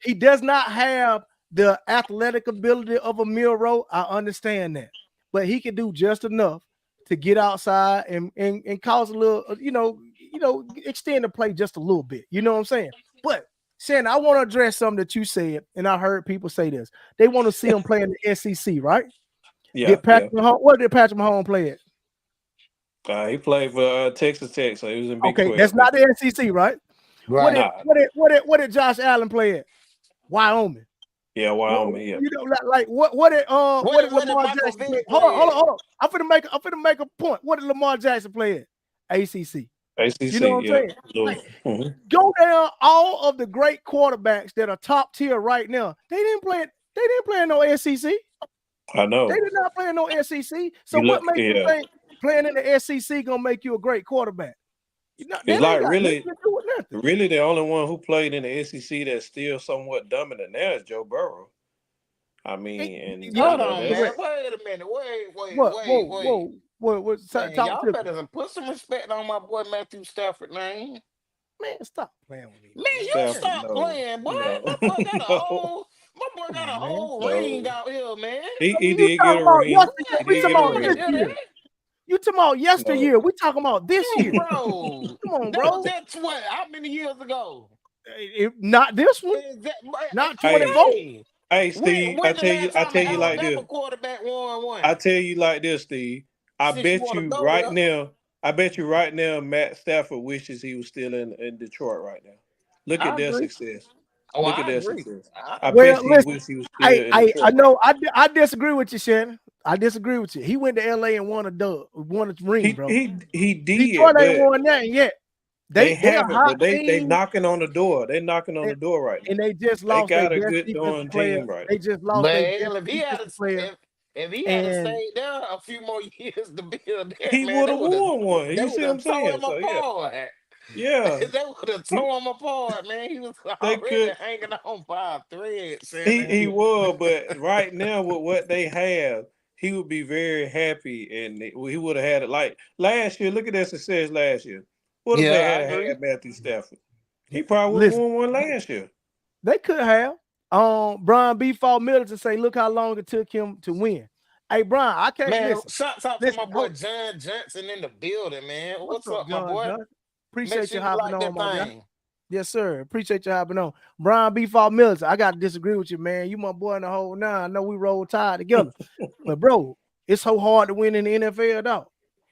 He does not have the athletic ability of a Milroe. I understand that. But he can do just enough to get outside and cause a little, extend the play just a little bit. You know what I'm saying? But Shannon, I want to address something that you said, and I heard people say this. They want to see him play in the SEC, right? Yeah. What did Patrick Mahomes play at? He played for Texas Tech, so he was in Big Okay, 12. that's not the SEC, right? Right. What did Josh Allen play at? Wyoming. Yeah, Wyoming. Yeah. You know, like what did What did Lamar Michael Jackson play? Vick Hold on. play at? I'm finna make a point. What did Lamar Jackson play at? ACC. ACC. You know what I'm Yeah. saying? Like, go down all of the great quarterbacks that are top tier right now. They didn't play in no SEC. I know. They did not play in no SEC. So You what look- makes you yeah. think playing in the SEC gonna make you a great quarterback? That It's ain't like got really, nothing to do with nothing. really the only one who played in the SEC that's still somewhat dominant now is Joe Burrow. I mean, and Yeah, Hold on, that's man. Wait a minute. Wait. What? Man, Talk y'all to me. better put some respect on my boy Matthew Stafford, man. Man, stop playing with me. Man, you Stafford, stop no. playing, boy. No. My boy got a No. whole Come on, man. ring No. out here, man. He You did get talking a about ring. yesterday? He We did talking get a about Nobody this ring. hear year. that. You talking about No. yesteryear? We talking about this year. Bro, Come on, that was bro. that what? How many years ago? Not this one. Is that, Not Hey, 24. hey, Hey, Steve, when the last I time tell an you like Alabama this. quarterback won one? I tell you like this, Steve. I Since you bet want to you go right there. now. I bet you right now, Matt Stafford wishes he was still in Detroit right now. Look I at their agree. success. Oh, Look at I their agree. success. I I agree. bet Well, he listen. wishes he was still in I Detroit. know I disagree with you, Shannon. I disagree with you. He went to LA and won a ring, bro. He did, Detroit ain't but won nothing yet. they They a haven't. hot But they team, knocking on the door. They knocking on and, the door right now. and they just They lost their got a best good defensive darn player. team right They now. just lost But their hell, best defensive player. if he had And stayed there a few more years to build that, He man, would have won one. they You would see what I'm have tore saying? him So yeah, apart. yeah. They would have He, tore him apart, man. He was they already could. hanging on by a thread, He Shannon. was, but right now with what they have, he would be very happy, and he would have had it like last year. Look at their success last year. What if Yeah, they I had agree. had Matthew Stafford? He probably would have listen, won one last year. they could have. Brian B. Fall Middleton say, look how long it took him to win. Hey, Brian, I can't Man, listen. shout out to my boy John Johnson in the building, man. What's What's up, up, my John? boy? John? Make Appreciate sure you you hopping like on, that my guy. thing. Yes, sir. Appreciate you hopping on. Brian B. Fall Middleton, I got to disagree with you, man. You my boy in the whole nine. I know we roll tide together. But, bro, it's so hard to win in the NFL, dog.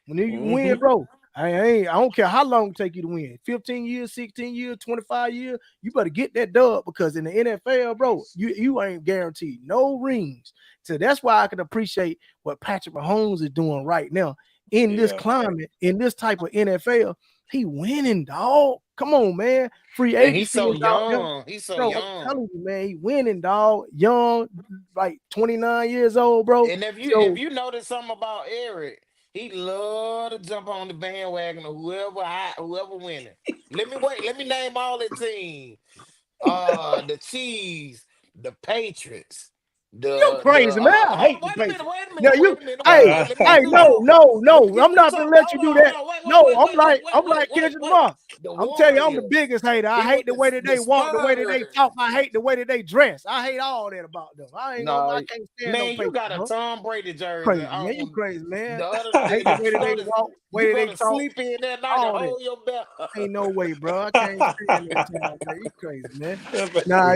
When you win, bro, I don't care how long it take you to win. 15 years, 16 years, 25 years, you better get that dub because in the NFL, bro, you ain't guaranteed no rings. So that's why I can appreciate what Patrick Mahomes is doing right now in this climate, in this type of NFL. He winning, dog. Come on, man. Free And he's agency so is out there. young. He's so Bro, I'm young. telling you, man, he winning, dog. Young, like 29 years old, bro. And if you notice something about Eric, he love to jump on the bandwagon of whoever winning. Let me name all the team. The Chiefs, the Patriots, You crazy, man. I hate the wait a Patriots. minute, wait a Now minute, you, wait a minute, wait, hey, wait, let me hey, get through no, though. Let me get I'm through not gonna talk. let you do that. Hold on, No, I'm like Kendrick wait. Lamar. The I'm telling you, I'm the Warriors. biggest hater. I He hate with the way that the they walk, the way that they Spurs. talk. I hate the way that they dress. I hate all that about them. I No, can't stand no man, you Patriots, got a bro. Tom Brady jersey Crazy, man. You on. crazy, man. The other, I hate the way that you they go to walk, way you that go they to talk, sleep in that night to all that. hold your belt. Ain't no way, bro. I can't stand that time, man. You crazy, man. Nah,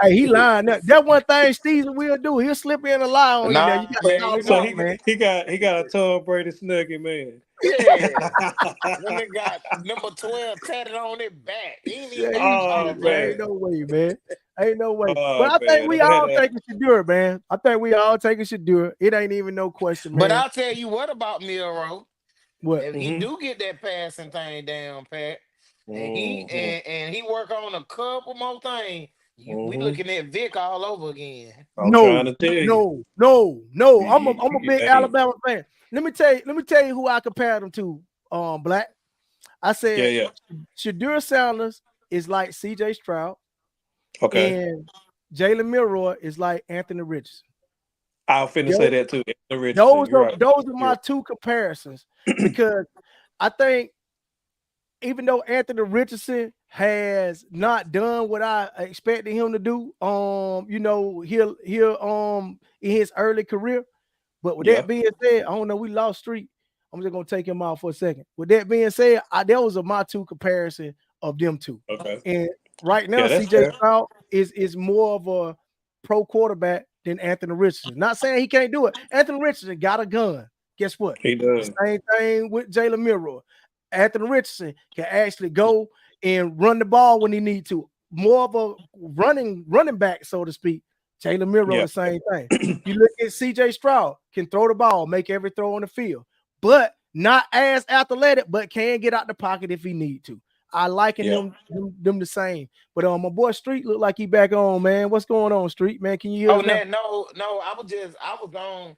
he lying. That one thing Steven will do. He'll slip in a lie on you. Now you Nah, got man, y'all you So walk, know. man. he got a Tom Brady snuggie, man. Yeah. Then they got number 12 tatted on their back. He ain't even Yeah, got the Oh ball man, ain't man. game. no way, man. Ain't no way. But Oh I think man. we I had all that. taking Shadur, man. I think we all taking Shadur. It ain't even no question, But man. I'll tell you what about Milroe. What? If he Mm-hmm. do get that passing thing down, Pat, and he Mm-hmm. and he work on a couple more things, we Mm-hmm. looking at Vic all over again. I'm trying No, to tell you. no, no, no. I'm a big Hey, Alabama fan. Let me tell you who I compared him to. Black. I yeah, said yeah. Shadur Sanders is like C.J. Stroud, Okay. and Jalen Milroe is like Anthony Richardson. I'll finna say Those, that too. Anthony Richardson. You're right. those are You're my two comparisons because I think even though Anthony Richardson has not done what I expected him to do, in his early career. But with yeah. that being said, I don't know. We lost Street. I'm just gonna take him out for a second. With that being said, those are my two comparison of them two. Okay. And right now, Yeah, that's CJ fair. Stroud is more of a pro quarterback than Anthony Richardson. Not saying he can't do it. Anthony Richardson got a gun. Guess what? He The does. same thing with Jalen Milroe. Anthony Richardson can actually go and run the ball when he need to. More of a running back, so to speak. Jalen Milroe, Yeah. the same thing. You look at CJ Stroud, can throw the ball, make every throw on the field, but not as athletic, but can get out the pocket if he need to. I liken Yeah. them the same. But my boy Street look like he back on, man. What's going on, Street, man? Can you hear Oh, us now? no, I was on.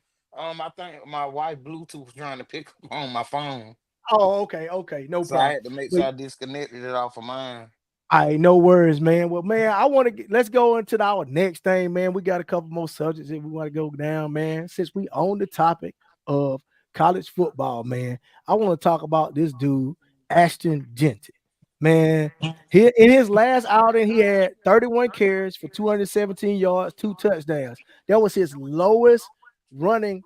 I think my wife Bluetooth was trying to pick up on my phone, Oh, okay, okay, no so I problem. had to make sure But I disconnected it off of mine. I no worries, man. Well, man, I want to let's go into our next thing, man. We got a couple more subjects that we want to go down, man. Since we own the topic of college football, man, I want to talk about this dude, Ashton Jeanty. Man, in his last outing, he had 31 carries for 217 yards, two touchdowns. That was his lowest running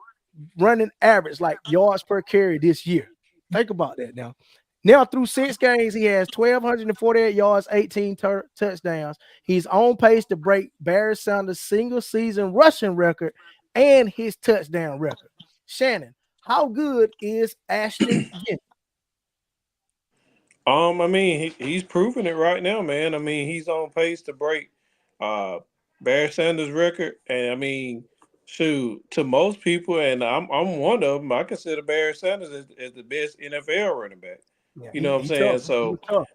running average, like yards per carry this year. Think about that now. Now, through 6 games, he has 1,248 yards, 18 touchdowns. He's on pace to break Barry Sanders' single season rushing record and his touchdown record. Shannon, how good is Ashton Jeanty? I mean, he's proving it right now, man. I mean, he's on pace to break uh Barry Sanders' record, and I mean, shoot, to most people, and I'm one of them. I consider Barry Sanders as the best NFL running back. Yeah, You know what I'm he tough. saying? He was So tough.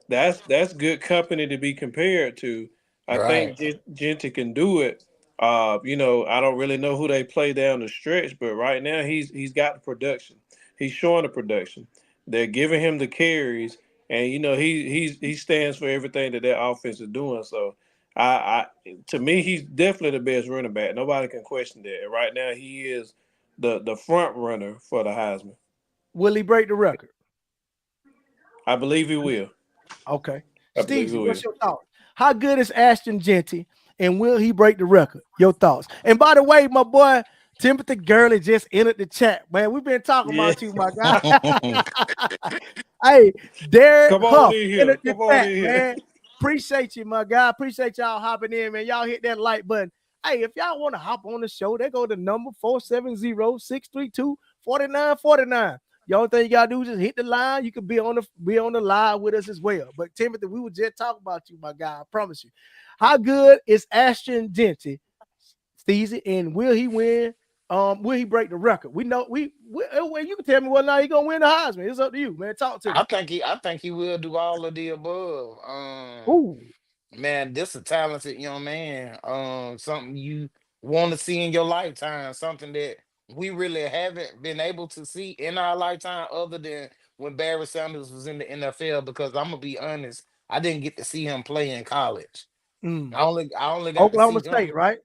that's good company to be compared to. I think Right. Genty can do it. I don't really know who they play down the stretch, but right now he's got the production. He's showing the production. They're giving him the carries, and he stands for everything that their offense is doing. So to me, he's definitely the best running back. Nobody can question that. And right now, he is the front runner for the Heisman. Will he break the record? I believe he will. Okay. I believe he Steezy, will. what's your thoughts? How good is Ashton Jeanty and will he break the record? Your thoughts. And by the way, my boy Timothy Gurley just entered the chat, man. We've been talking Yeah. about you, my guy. Hey, Derek Come on Huff in here. entered the Come on chat, in here. man. Appreciate you, my guy. Appreciate y'all hopping in, man. Y'all hit that like button. Hey, if y'all want to hop on the show, they go to number 470-632-4949. The only thing you gotta do is just hit the line. You can be on the live with us as well. But Timothy, we were just talking about you, my guy. I promise you. How good is Ashton Jeanty, Steezy, and will he win? Will he break the record? We know well, you can tell me whether or not he gonna win the Heisman. It's up to you, man. Talk to me. I think he will do all of the above. Ooh, Man, this a talented young man. Something you want to see in your lifetime. Something that we really haven't been able to see in our lifetime, other than when Barry Sanders was in the NFL. Because I'm gonna be honest, I didn't get to see him play in college. mm. I only got to Oklahoma see him. State, right?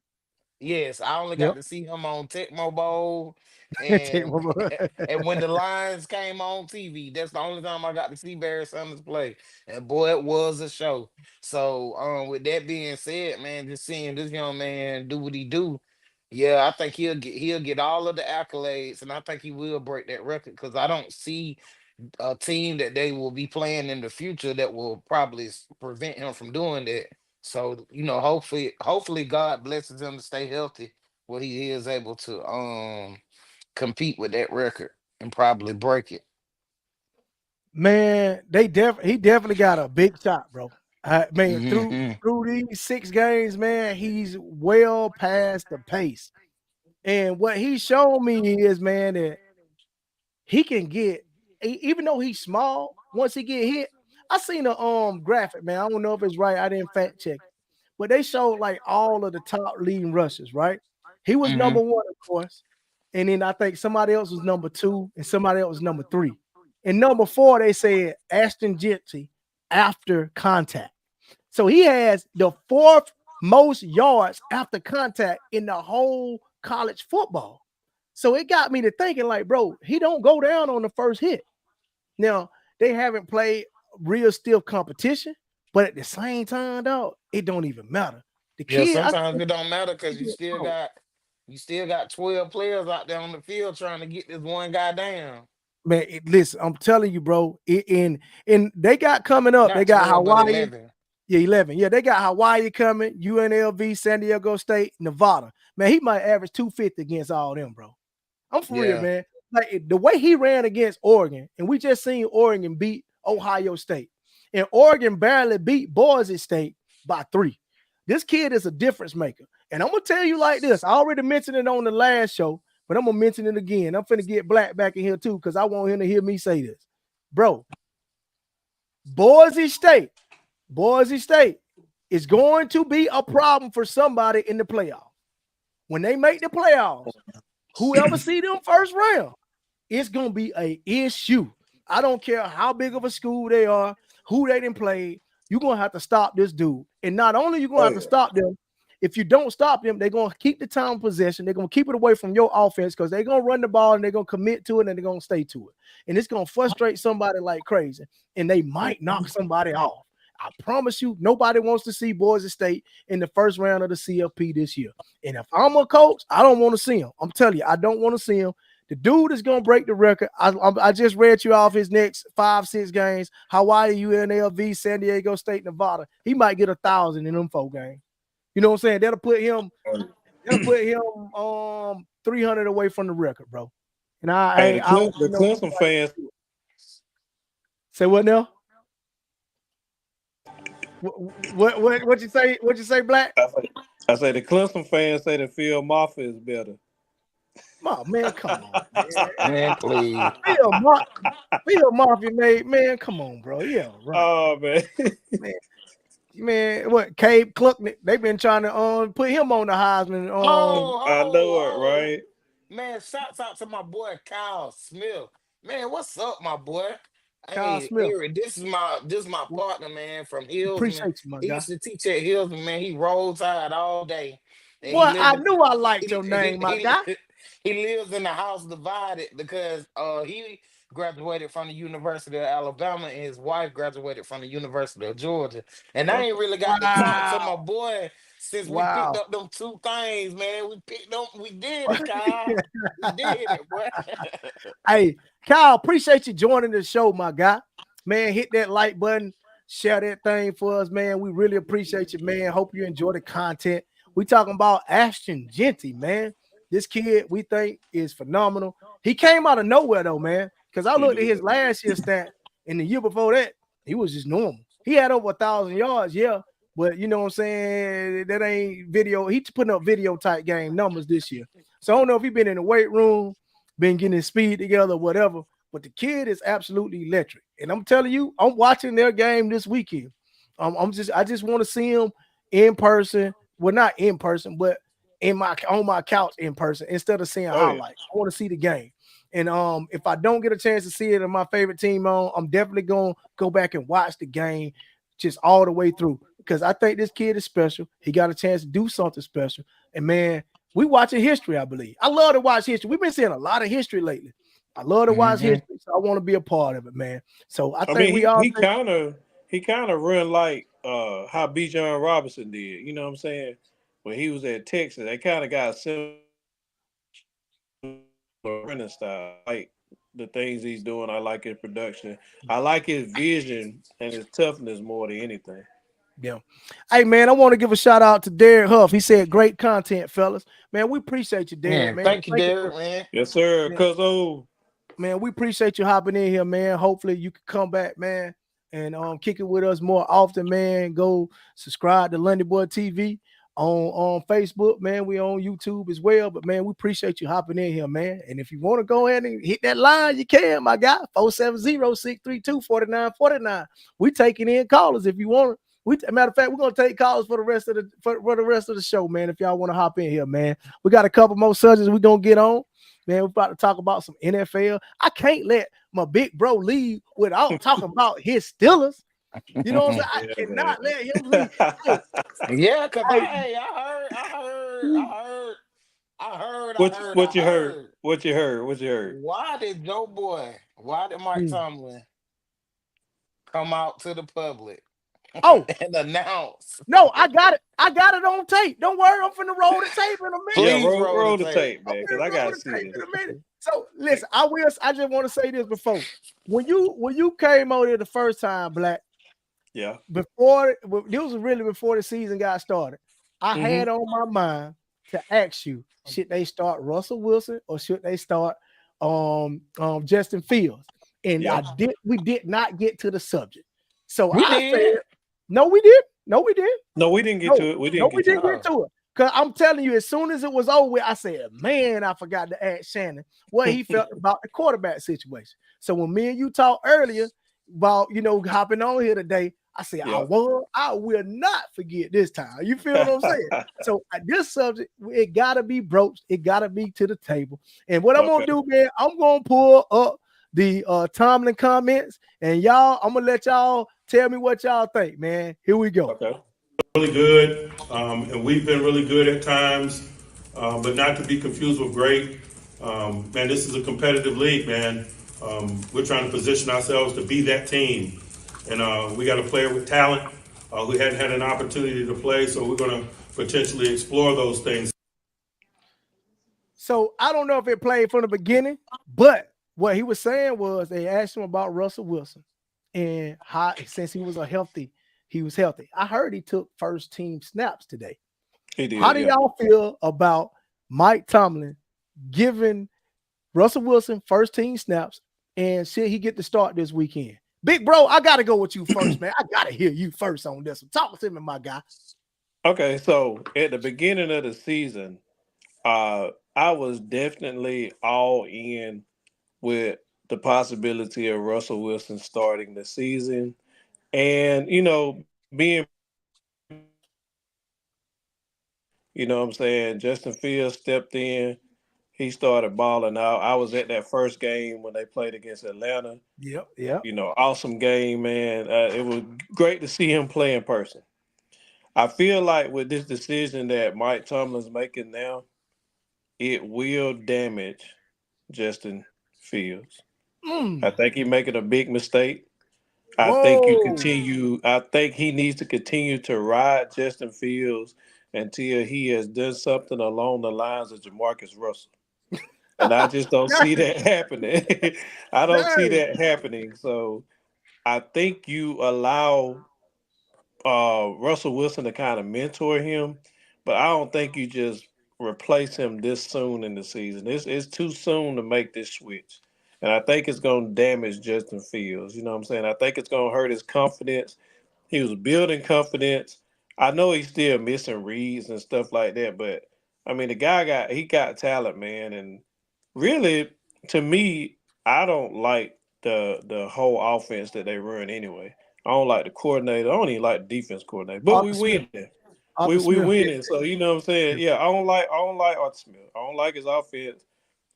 Yes, I only got Yep. to see him on Tecmo Bowl Take and my- and when the Lions came on TV. That's the only time I got to see Barry Sanders play. And boy, it was a show. So with that being said, man, just seeing this young man do what he do, yeah, I think he'll get all of the accolades, and I think he will break that record because I don't see a team that they will be playing in the future that will probably prevent him from doing that. So hopefully God blesses him to stay healthy, where he is able to compete with that record and probably break it. Man, he definitely got a big shot, bro. Man, Hmm. through these 6 games, man, he's well past the pace. And what he's shown me is, man, that he can get, even though he's small, once he get hit. I seen a graphic, man. I don't know if it's right. I didn't fact check it, but they showed like all of the top leading rushers, right? He was Hmm. number one, of course, and then I think somebody else was number two, and somebody else was number three. And number four, they said Ashton Jeanty after contact. So he has the fourth most yards after contact in the whole college football. So it got me to thinking, like, bro, he don't go down on the first hit. Now, they haven't played real stiff competition, but at the same time, dog, it don't even matter. The Yeah, kid, I sometimes think, it don't matter because bro, you still got 12 players out there on the field trying to get this one guy down. man, listen, I'm telling you, bro, in they got coming up, they Not got 12, but Hawaii. 11. Yeah, 11. Yeah, they got Hawaii coming, UNLV, San Diego State, Nevada. Man, he might average 250 against all them, bro. I'm for real, Yeah. man. Like the way he ran against Oregon, and we just seen Oregon beat Ohio State, and Oregon barely beat Boise State by 3. This kid is a difference maker. And I'm gonna tell you like this. I already mentioned it on the last show, but I'm gonna mention it again. I'm finna get Black back in here too, because I want him to hear me say this. Bro, Boise State Boise State is going to be a problem for somebody in the playoffs. When they make the playoffs, whoever see them first round, it's going to be a issue. I don't care how big of a school they are, who they didn't play. You're going to have to stop this dude. And not only you're going to Oh have to yeah. stop them, if you don't stop them, they're going to keep the time possession. They're going to keep it away from your offense because they're going to run the ball and they're going to commit to it and they're going to stay to it. And it's going to frustrate somebody like crazy. And they might knock somebody off. I promise you, nobody wants to see Boise State in the first round of the CFP this year. And if I'm a coach, I don't want to see him. I'm telling you, I don't want to see him. The dude is going to break the record. I just read you off his next 5-6 games. Hawaii, UNLV, San Diego State, Nevada. He might get 1,000 in them 4 games. You know what I'm saying? That'll put him 300 away from the record, bro. And Hey, I don't the know Clemson fans. say what now? What you say? What you say, Black? I say the Clemson fans say the Phil Mafia is better. Oh man, come on, man. Man, please. Phil Mafia made, man, come on, bro. Yeah, right. Oh man. Man, what Cabe Cluckney? They've been trying to put him on the Heisman. I know it, right? Man, shouts out to my boy Kyle Smith. Man, what's up, my boy? Kyle Hey, Smith. Eric, this is my partner, man, from Hillsman. Appreciate you, my He guy. used to teach at Hillsman, man. He rolls tide all day. And he Boy, lived I in knew I liked he your name, my guy. he lives in the house divided because he graduated from the University of Alabama and his wife graduated from the University of Georgia. And I ain't really got to talk to my Wow. boy since we picked Wow. up them 2 things, man. We did it, Kyle. We did it, boy. Hey, Kyle, appreciate you joining the show, my guy. Man, hit that like button, share that thing for us, man. We really appreciate you, man. Hope you enjoy the content. We talking about Ashton Jeanty, man. This kid we think is phenomenal. He came out of nowhere though, man. Because I He looked at did. his last year stat, and the year before that, he was just normal. He had over 1,000 yards, yeah. But you know what I'm saying? That ain't video. He's putting up video type game numbers this year. So I don't know if he been in the weight room, been getting his speed together, whatever. But the kid is absolutely electric. And I'm telling you, I'm watching their game this weekend. I just want to see him in person. Well, not in person, but on my couch in person instead of seeing Oh yeah. highlights. I want to see the game. And if I don't get a chance to see it and my favorite team on, I'm definitely gonna go back and watch the game just all the way through because I think this kid is special. He got a chance to do something special. And man, we watching history, I believe. I love to watch history. We've been seeing a lot of history lately. I love to watch Mhm. history, so I want to be a part of it, man. So I I think mean, we all he kind of run like how B. John Robinson did. You know what I'm saying? When he was at Texas, they kind of got a similar running style. Like the things he's doing, I like his production. I like his vision and his toughness more than anything. yeah. Hey man, I want to give a shout out to Derek Huff. He said great content, fellas. Man, we appreciate you, Derek, Man, man. thank you, Thank you for Derek, man. Yes, sir. man. Cuz oh, man, we appreciate you hopping in here, man. Hopefully you can come back, man, and kick it with us more often, man. Go subscribe to Lundy Boy TV on Facebook, man. We on YouTube as well. But man, we appreciate you hopping in here, man. And if you want to go ahead and hit that line, you can, my guy. 470-632-4949. We taking in callers if you want to. Matter of fact, we're gonna take calls for the rest of the show, man. If y'all want to hop in here, man. We got a couple more subjects we're gonna get on. Man, we're about to talk about some NFL. I can't let my big bro leave without talking about his Steelers. You know what I'm saying? I cannot let him leave. Hey, Yeah, cause hey. What you heard? What you heard? Why did Mike Tomlin come out to the public Oh, and announce? no, I got it. I got it on tape. Don't worry, I'm finna roll the tape in a minute. Yeah, Please roll the tape, man, because I gotta see it in a minute. So listen, I just want to say this before. When you came over here the first time, Black. Yeah. This was really before the season got started. I had on my mind to ask you, should they start Russell Wilson or should they start Justin Fields? And we did not get to the subject. So I said, no, we did. No, we did. No, we didn't get to it. We didn't get to it. Because I'm telling you, as soon as it was over, I said, man, I forgot to ask Shannon what he felt about the quarterback situation. So when me and you talked earlier about, hopping on here today, I said, I will not forget this time. You feel what I'm saying? So this subject, it got to be broached. It got to be to the table. And what I'm going to do, man, I'm going to pull up the Tomlin comments, and I'm going to let y'all tell me what y'all think, man. Here we go. Okay. Really good, and we've been really good at times, but not to be confused with great. Man, this is a competitive league, man. We're trying to position ourselves to be that team, and we got a player with talent who hadn't had an opportunity to play, so we're going to potentially explore those things. So I don't know if it played from the beginning, but what he was saying was they asked him about Russell Wilson and how, since he was healthy. I heard he took first team snaps today. He did. How do y'all feel about Mike Tomlin giving Russell Wilson first team snaps, and should he get to start this weekend? Big bro, I got to go with you first, man. I got to hear you first on this one. Talk to me, my guy. Okay, so at the beginning of the season, I was definitely all in with the possibility of Russell Wilson starting the season. And, being, what I'm saying, Justin Fields stepped in. He started balling out. I was at that first game when they played against Atlanta. Yep. Awesome game, man. It was great to see him play in person. I feel like with this decision that Mike Tomlin's making now, it will damage Justin Fields. I think he's making a big mistake. I think he needs to continue to ride Justin Fields until he has done something along the lines of Jamarcus Russell. And I just don't see that happening. I don't see that happening. So I think you allow Russell Wilson to kind of mentor him, but I don't think you just replace him this soon in the season. It's too soon to make this switch. And I think it's going to damage Justin Fields. You know what I'm saying? I think it's going to hurt his confidence. He was building confidence. I know he's still missing reads and stuff like that, but I mean, the guy got talent, man. And really, to me, I don't like the whole offense that they run anyway. I don't like the coordinator. I don't even like the defense coordinator. But we winning. We winning. So you know what I'm saying? Yeah, I don't like Arthur Smith. I don't like his offense.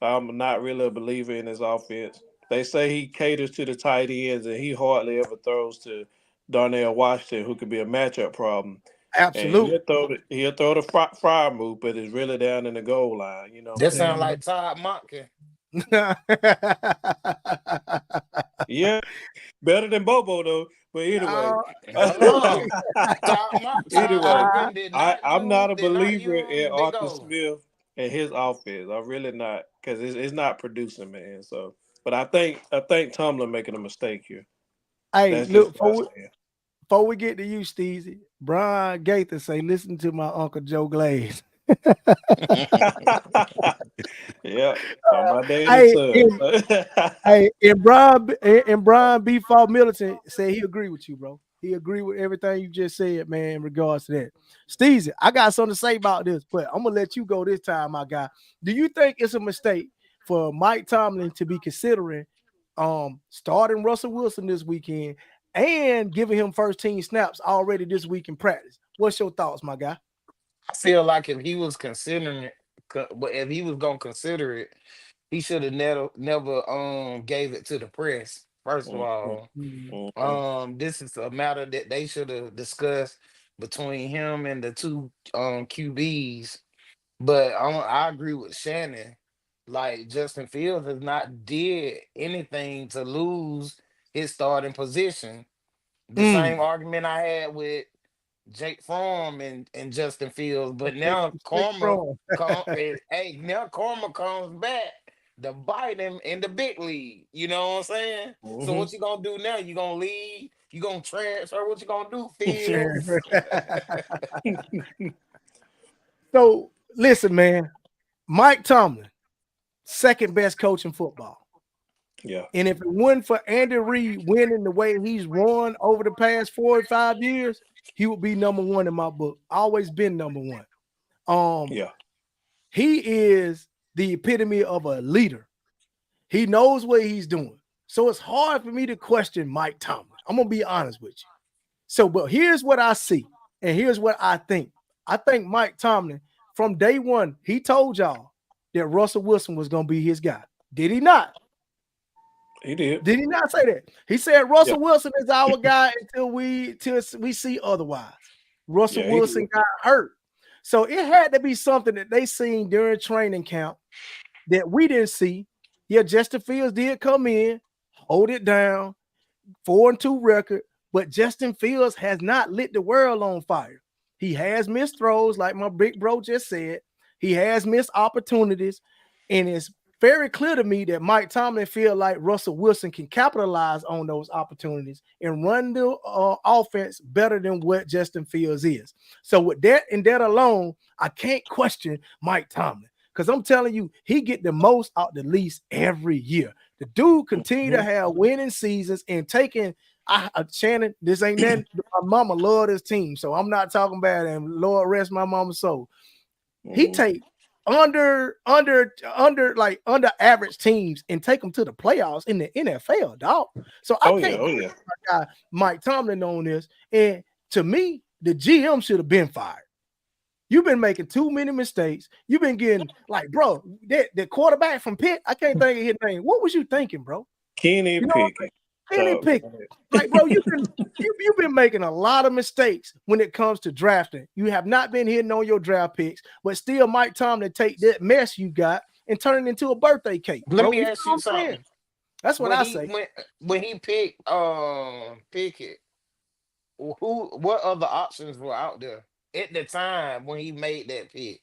I'm not really a believer in his offense. They say he caters to the tight ends, and he hardly ever throws to Darnell Washington, who could be a matchup problem. Absolutely. And he'll throw the fire move, but it's really down in the goal line. You know. That sounds like Todd Monken. Yeah, better than Bobo though. But anyway, I'm not a believer in Arthur Smith and his offense. I'm really not, because it's not producing, man. So, but I think Tomlin making a mistake here. Hey, look, before we get to you, Steezy, Brian Gaither say, listen to my Uncle Joe Glaze. Yeah, on my daddy Hey, too. hey, and Brian B. Fault Militant said he agree with you, bro. He agree with everything you just said, man, in regards to that. Steezy, I got something to say about this, but I'm gonna let you go this time, my guy. Do you think it's a mistake for Mike Tomlin to be considering starting Russell Wilson this weekend and giving him first team snaps already this week in practice? What's your thoughts, my guy? I feel like if he was considering it, but if he was gonna consider it, he should have never gave it to the press. First of Mhm, all, Mhm. mhm. this is a matter that they should have discussed between him and the two QBs. But I agree with Shannon. Like Justin Fields has not did anything to lose his starting position. The same Mm. argument I had with Jake Fromm and Justin Fields, but Jake, now Jake Karma Fromm. hey, now Karma comes back to bite him in the big league. You know what I'm saying? So Mhm. what you gonna do now? You gonna leave? You gonna transfer? What you gonna do, Sure. Fields? So listen, man, Mike Tomlin, second best coach in football. Yeah, And if it wasn't for Andy Reid winning the way he's won over the past 4 or 5 years, he would be number one in my book. Always been number one. Um, yeah. he is the epitome of a leader. He knows what he's doing. So it's hard for me to question Mike Tomlin. I'm gonna be honest with you. So, but here's what I see, and here's what I think. I think Mike Tomlin, from day one, he told y'all that Russell Wilson was gonna be his guy. Did he not? He did. Did he not say that? He said Yeah, Russell Wilson is our guy until we see otherwise. Russell yeah, he did. Wilson got hurt. So it had to be something that they seen during training camp that we didn't see. Yeah, Justin Fields did come in, hold it down, 4-2 record, but Justin Fields has not lit the world on fire. He has missed throws, like my big bro just said. He has missed opportunities, and it's very clear to me that Mike Tomlin feel like Russell Wilson can capitalize on those opportunities and run the offense better than what Justin Fields is. So with that and that alone, I can't question Mike Tomlin because I'm telling you, he get the most out the least every year. The dude continue to Mhm. have winning seasons and taking. Shannon, this ain't that. My mama love this team, so I'm not talking about him. Lord rest my mama's soul. He Mhm. take under average teams and take them to the playoffs in the NFL, dog. So I Oh yeah, can't oh question yeah. my guy Mike Tomlin on this. And to me, the GM should have been fired. You've been making too many mistakes. You've been getting like, bro, that quarterback from Pitt, I can't think of his name. What was you thinking, bro? Kenny You know what I'm Pickett. saying? Kenny Pickett. Like, bro, you've been making a lot of mistakes when it comes to drafting. You have not been hitting on your draft picks, but still Mike Tomlin take that mess you got and turn it into a birthday cake, Let bro. me You ask know what you I'm saying? something. That's what When I he say. when he picked Pickett, what other options were out there at the time when he made that pick?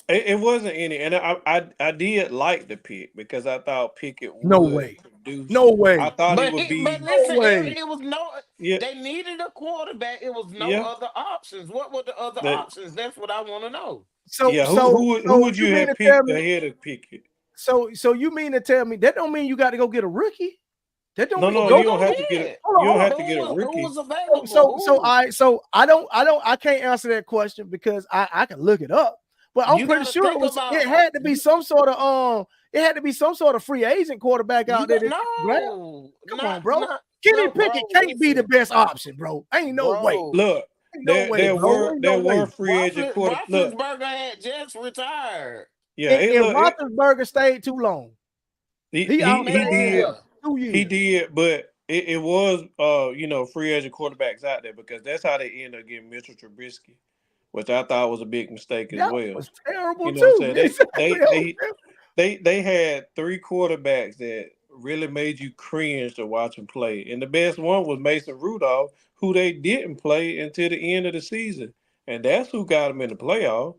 It wasn't any, and I did like the pick because I thought Pickett No would way. produce. No I way. thought he But would but be. No listen, way. it was no. Yeah, They needed a quarterback. It was no yeah. other options. What were the other That options? That's what I want to know. So yeah. Who so who would- who so would you you mean have to tell picked me ahead of Pickett? so you mean to tell me that don't mean you got to go get a rookie? That don't No, mean no, Well, go you don't go have to get it. ahead. hold on, You don't hold on. have to get a Who rookie. was So available? so Who? I so I can't answer that question because I can look it up, but I'm You pretty got to sure think it about had to be you. some sort of it had to be some sort of free agent quarterback You out there got that you can grab. no, Come on, not bro. not Kenny no, Pickett bro. can't be the Listen, best option, bro. Ain't no way. bro. Look, Ain't no there way, there bro. were Ain't there no were way. free agent quarter. Look, Roethlisberger had just retired. yeah, And, it and look it. Roethlisberger stayed too long. He He he, he outstayed did him Man, he2 years. did, but it was free agent quarterbacks out there because that's how they end up getting Mitchell Trubisky, which I thought was a big mistake as That well. was terrible You know what I'm too. saying? Exactly. They had three quarterbacks that really made you cringe to watch them play. And the best one was Mason Rudolph, who they didn't play until the end of the season. And that's who got them in the playoff.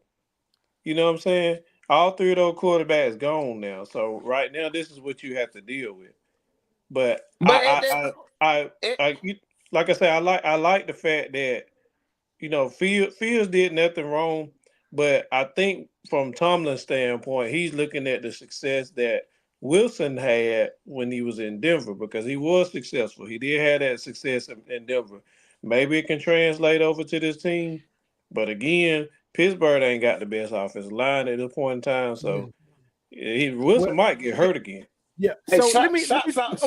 You know what I'm saying? All three of those quarterbacks gone now. So right now this is what you have to deal with. But but at that, it, like I say, I like the fact that Fields did nothing wrong, But I think from Tomlin's standpoint, he's looking at the success that Wilson had when he was in Denver because he was successful. He did have that success in Denver. Maybe it can translate over to this team. But again, Pittsburgh ain't got the best offensive line at this point in time. Yeah. So Wilson Well, might get hurt again. yeah. Hey, So let me shouts out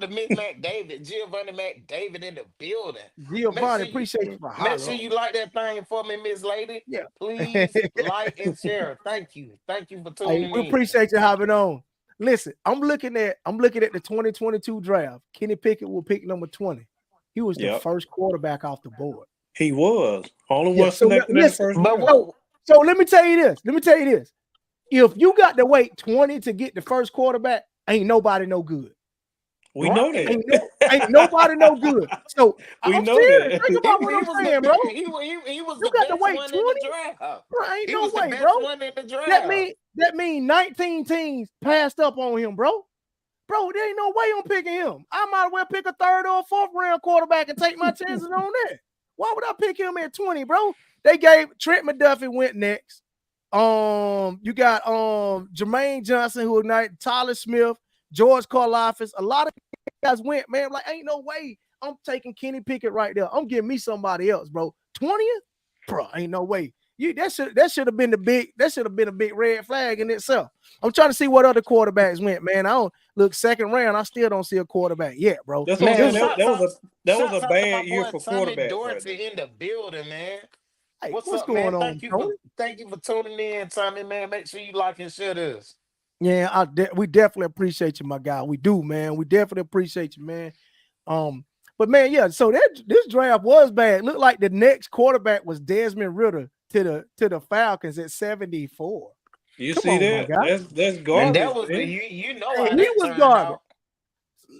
to Miss McDavid, Giovanni McDavid in the building. Make Giovanni, sure you appreciate you for make sure hollering. you like that thing for me, Miss Lady. Yeah. Please like and share. Thank you. Thank you for Hey, tuning we in. appreciate you hopping on. Listen, I'm looking at the 2022 draft. Kenny Pickett will pick number 20. He was the Yep. first quarterback off the board. He was. Only Yeah. one So selected in the listen. first But round. what So let me tell you this. If you got to wait 20 to get the first quarterback, ain't nobody no good. We know right? that. Ain't nobody no good. So We I'm know serious. that. Think about what I'm was saying, bro. he was You the got to best wait one in the 20. draft. Bro, ain't He no was the way, best bro. one in the That draft. mean 19 teams passed up on him, bro. Bro, there ain't no way I'm picking him. I might as well pick a third or fourth round quarterback and take my chances on that. Why would I pick him at 20, bro? They gave Trent McDuffie went next. You got Jermaine Johnson who ignited Tyler Smith, George Karlaftis. A lot of guys went, man. I'm like, ain't no way I'm taking Kenny Pickett right there. I'm giving me somebody else, bro. 20th? Bro, ain't no way. That should have been a big red flag in itself. I'm trying to see what other quarterbacks went, man. I don't look second round. I still don't see a quarterback yet, bro. That's what I'm Man, saying. This That, that was a that was shouts a out to my bad year boy for Tommy quarterbacks right there. Dorsey in the building, man. hey, What's what's up, man? going on, Tony? Thank you for tuning in, Tommy, man. Make sure you like and share this. Yeah, we definitely appreciate you, my guy. We do, man. We definitely appreciate you, man. But man, yeah. So this draft was bad. Looked like the next quarterback was Desmond Ritter to the Falcons at 74. You Come see on, my that? guy. That's And that garbage, was man. you know Hey, how he that was turned garbage. out.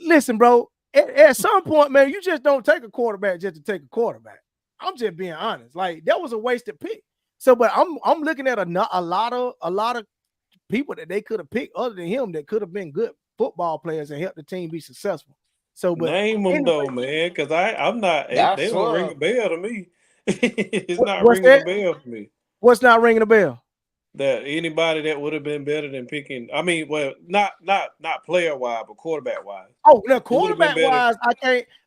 Listen, bro. At some point, man, you just don't take a quarterback just to take a quarterback. I'm just being honest. Like that was a wasted pick. So, but I'm looking at a lot of people that they could have picked other than him that could have been good football players and helped the team be successful. So, but Name them anyway, though, man, because I'm not. I They don't ring a swear. bell to me. It's not what's ringing a that? bell for me. What's not ringing a bell? That anybody that would have been better than picking. I mean, well, not player wise, but quarterback wise. Oh, now Who would have been quarterback better? wise,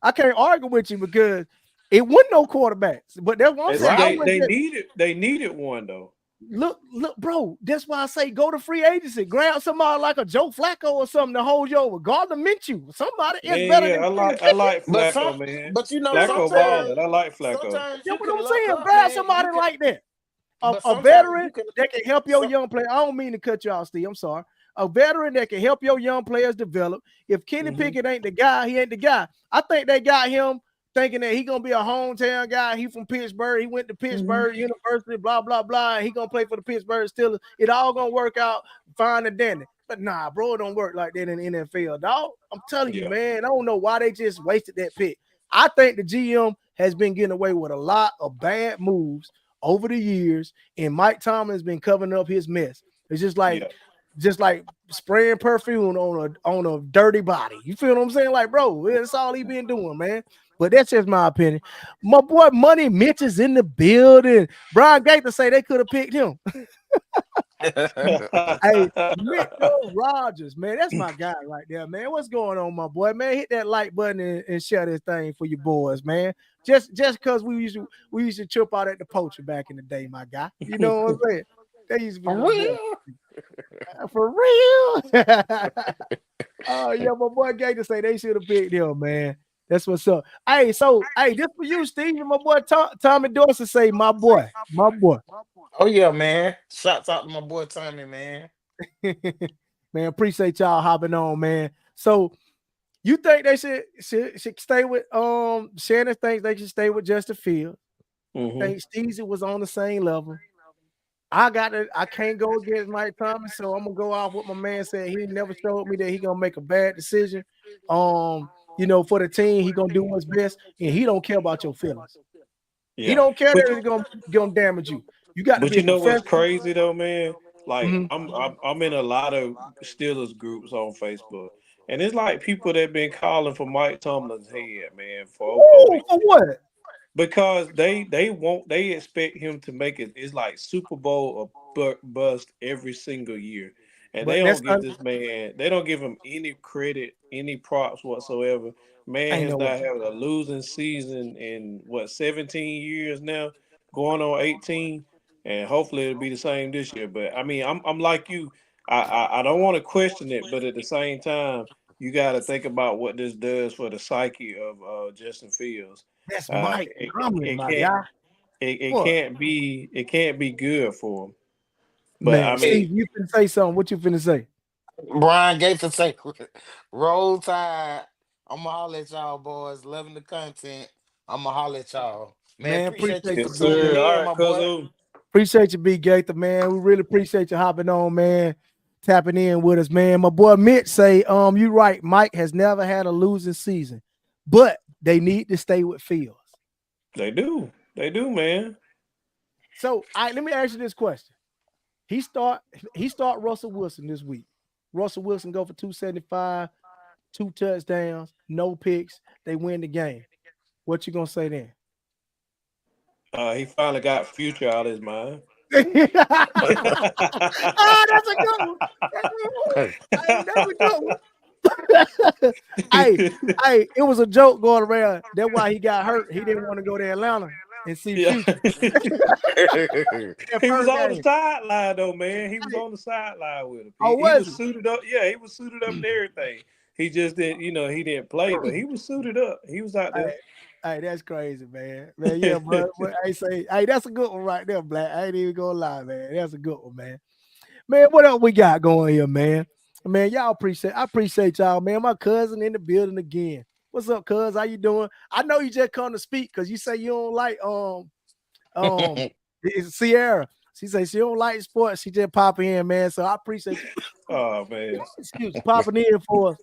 I can't argue with you because it wasn't no quarterbacks. But that's what I'm And saying. see, I Right. wouldn't just they needed one though. look, bro. That's why I say go to free agency, grab somebody like a Joe Flacco or something to hold you over. Gardner Minshew, somebody is Man, better yeah, than Kenny I Pickett. like But Flacco, man. but you know, Flacco sometimes balling. I like Flacco. That's you what can I'm luck saying. up, Grab man. You somebody can like that. but A sometimes you veteran can that can help your so, young player. I don't mean to cut you off, Steve. I'm sorry. A veteran that can help your young players develop. If Kenny Hmm. Pickett ain't the guy, he ain't the guy. I think they got him thinking that he gonna be a hometown guy. He from Pittsburgh. He went to Hmm. Pittsburgh University, blah, blah, blah. And he gonna play for the Pittsburgh Steelers. It all gonna work out fine and dandy. But nah, bro, it don't work like that in the NFL, dog. I'm telling you, Yeah. man. I don't know why they just wasted that pick. I think the GM has been getting away with a lot of bad moves over the years, and Mike Tomlin's been covering up his mess. It's Yeah. just like spraying perfume on a dirty body. You feel what I'm saying? Like, bro, that's all he been doing, man. But that's just my opinion. My boy Money Mitch is in the building. Brian Gaither say they could have picked him. Hey, Mitchell Rogers, man, that's my guy right there, man. What's going on, my boy? Man, hit that like button and share this thing for your boys, man. Just because we used to trip out at the poacher back in the day, my guy. You know what I'm saying? They used to be For my boy. real. For real. Oh, yeah, my boy Gator say they should have picked him, man. That's what's up. Hey, this for you, Steve, and my boy Tommy Dorsey say, my boy. Oh yeah, man. Shouts out to my boy Tommy, man. Man, appreciate y'all hopping on, man. So you think they should stay with Shannon thinks they should stay with Justin Fields. Hmm. Think Steezy was on the same level. I can't go against Mike Thomas, so I'm gonna go off what my man said. He never showed me that he gonna make a bad decision. For the team, he gonna do what's best, and he don't care about your feelings. He Yeah. don't care But that it's gonna damage you. You got to But be a you know what's professional. crazy though, man? Like Mhm. I'm in a lot of Steelers groups on Facebook, and it's like people that been calling for Mike Tomlin's head, man, for over Ooh, a for year. what? because they expect him to make it. It's like Super Bowl or bust every single year, and they But that's don't give this man. They don't give him any credit, any props whatsoever. Man ain't has no way. not had a losing season in what 17 years now, going on 18, and hopefully it'll be the same this year. But I mean, I'm like you. I don't want to question it, but at the same time, you got to think about what this does for the psyche of Justin Fields. That's Uh, Mike it, Tomlin, it my can't guy. it What? can't be good for him. But I Man, mean, Steve, Hey, you finna say something. What you finna say? Brian Gates will say, "Roll Tide." I'ma holler at y'all boys. Loving the content. I'ma holler at y'all. Man, Man, appreciate you appreciate for you, yes, B tuning sir. Gator. All in, right, my boy. cousin. Appreciate you, B Gator, man. We really appreciate you hopping on, man. Tapping in with us, man. My boy Mitch say, you right. Mike has never had a losing season, but they need to stay with Fields. They do, man. So let me ask you this question. He start he start Russell Wilson this week. Russell Wilson go for 275, 2 touchdowns, no picks. They win the game. What you gonna say then? He finally got future out of his mind. Ah, that's a good one. That's a good one. Hey, that's a good one. hey, hey, it was a joke going around. That's why he got hurt. He didn't want to go to Atlanta and see Yeah. Future that He was first on the game. sideline though, man. He was Hey, on the sideline with him. oh, He was was suited up. Yeah, he was suited up and everything. He just didn't, he didn't play, but he was suited up. He was out there. hey, hey, that's crazy, man. Man, yeah, bro. I say, hey, that's a good one right there, Black. I ain't even gonna lie, man. That's a good one, man. Man, what else we got going here, man? Man, I appreciate y'all, man. My cousin in the building again. What's up, cuz? How you doing? I know you just come to speak because you say you don't like it's Sierra. She say she don't like sports. She just popping in, man. So I appreciate you. Oh man. Excuse me, popping in for us.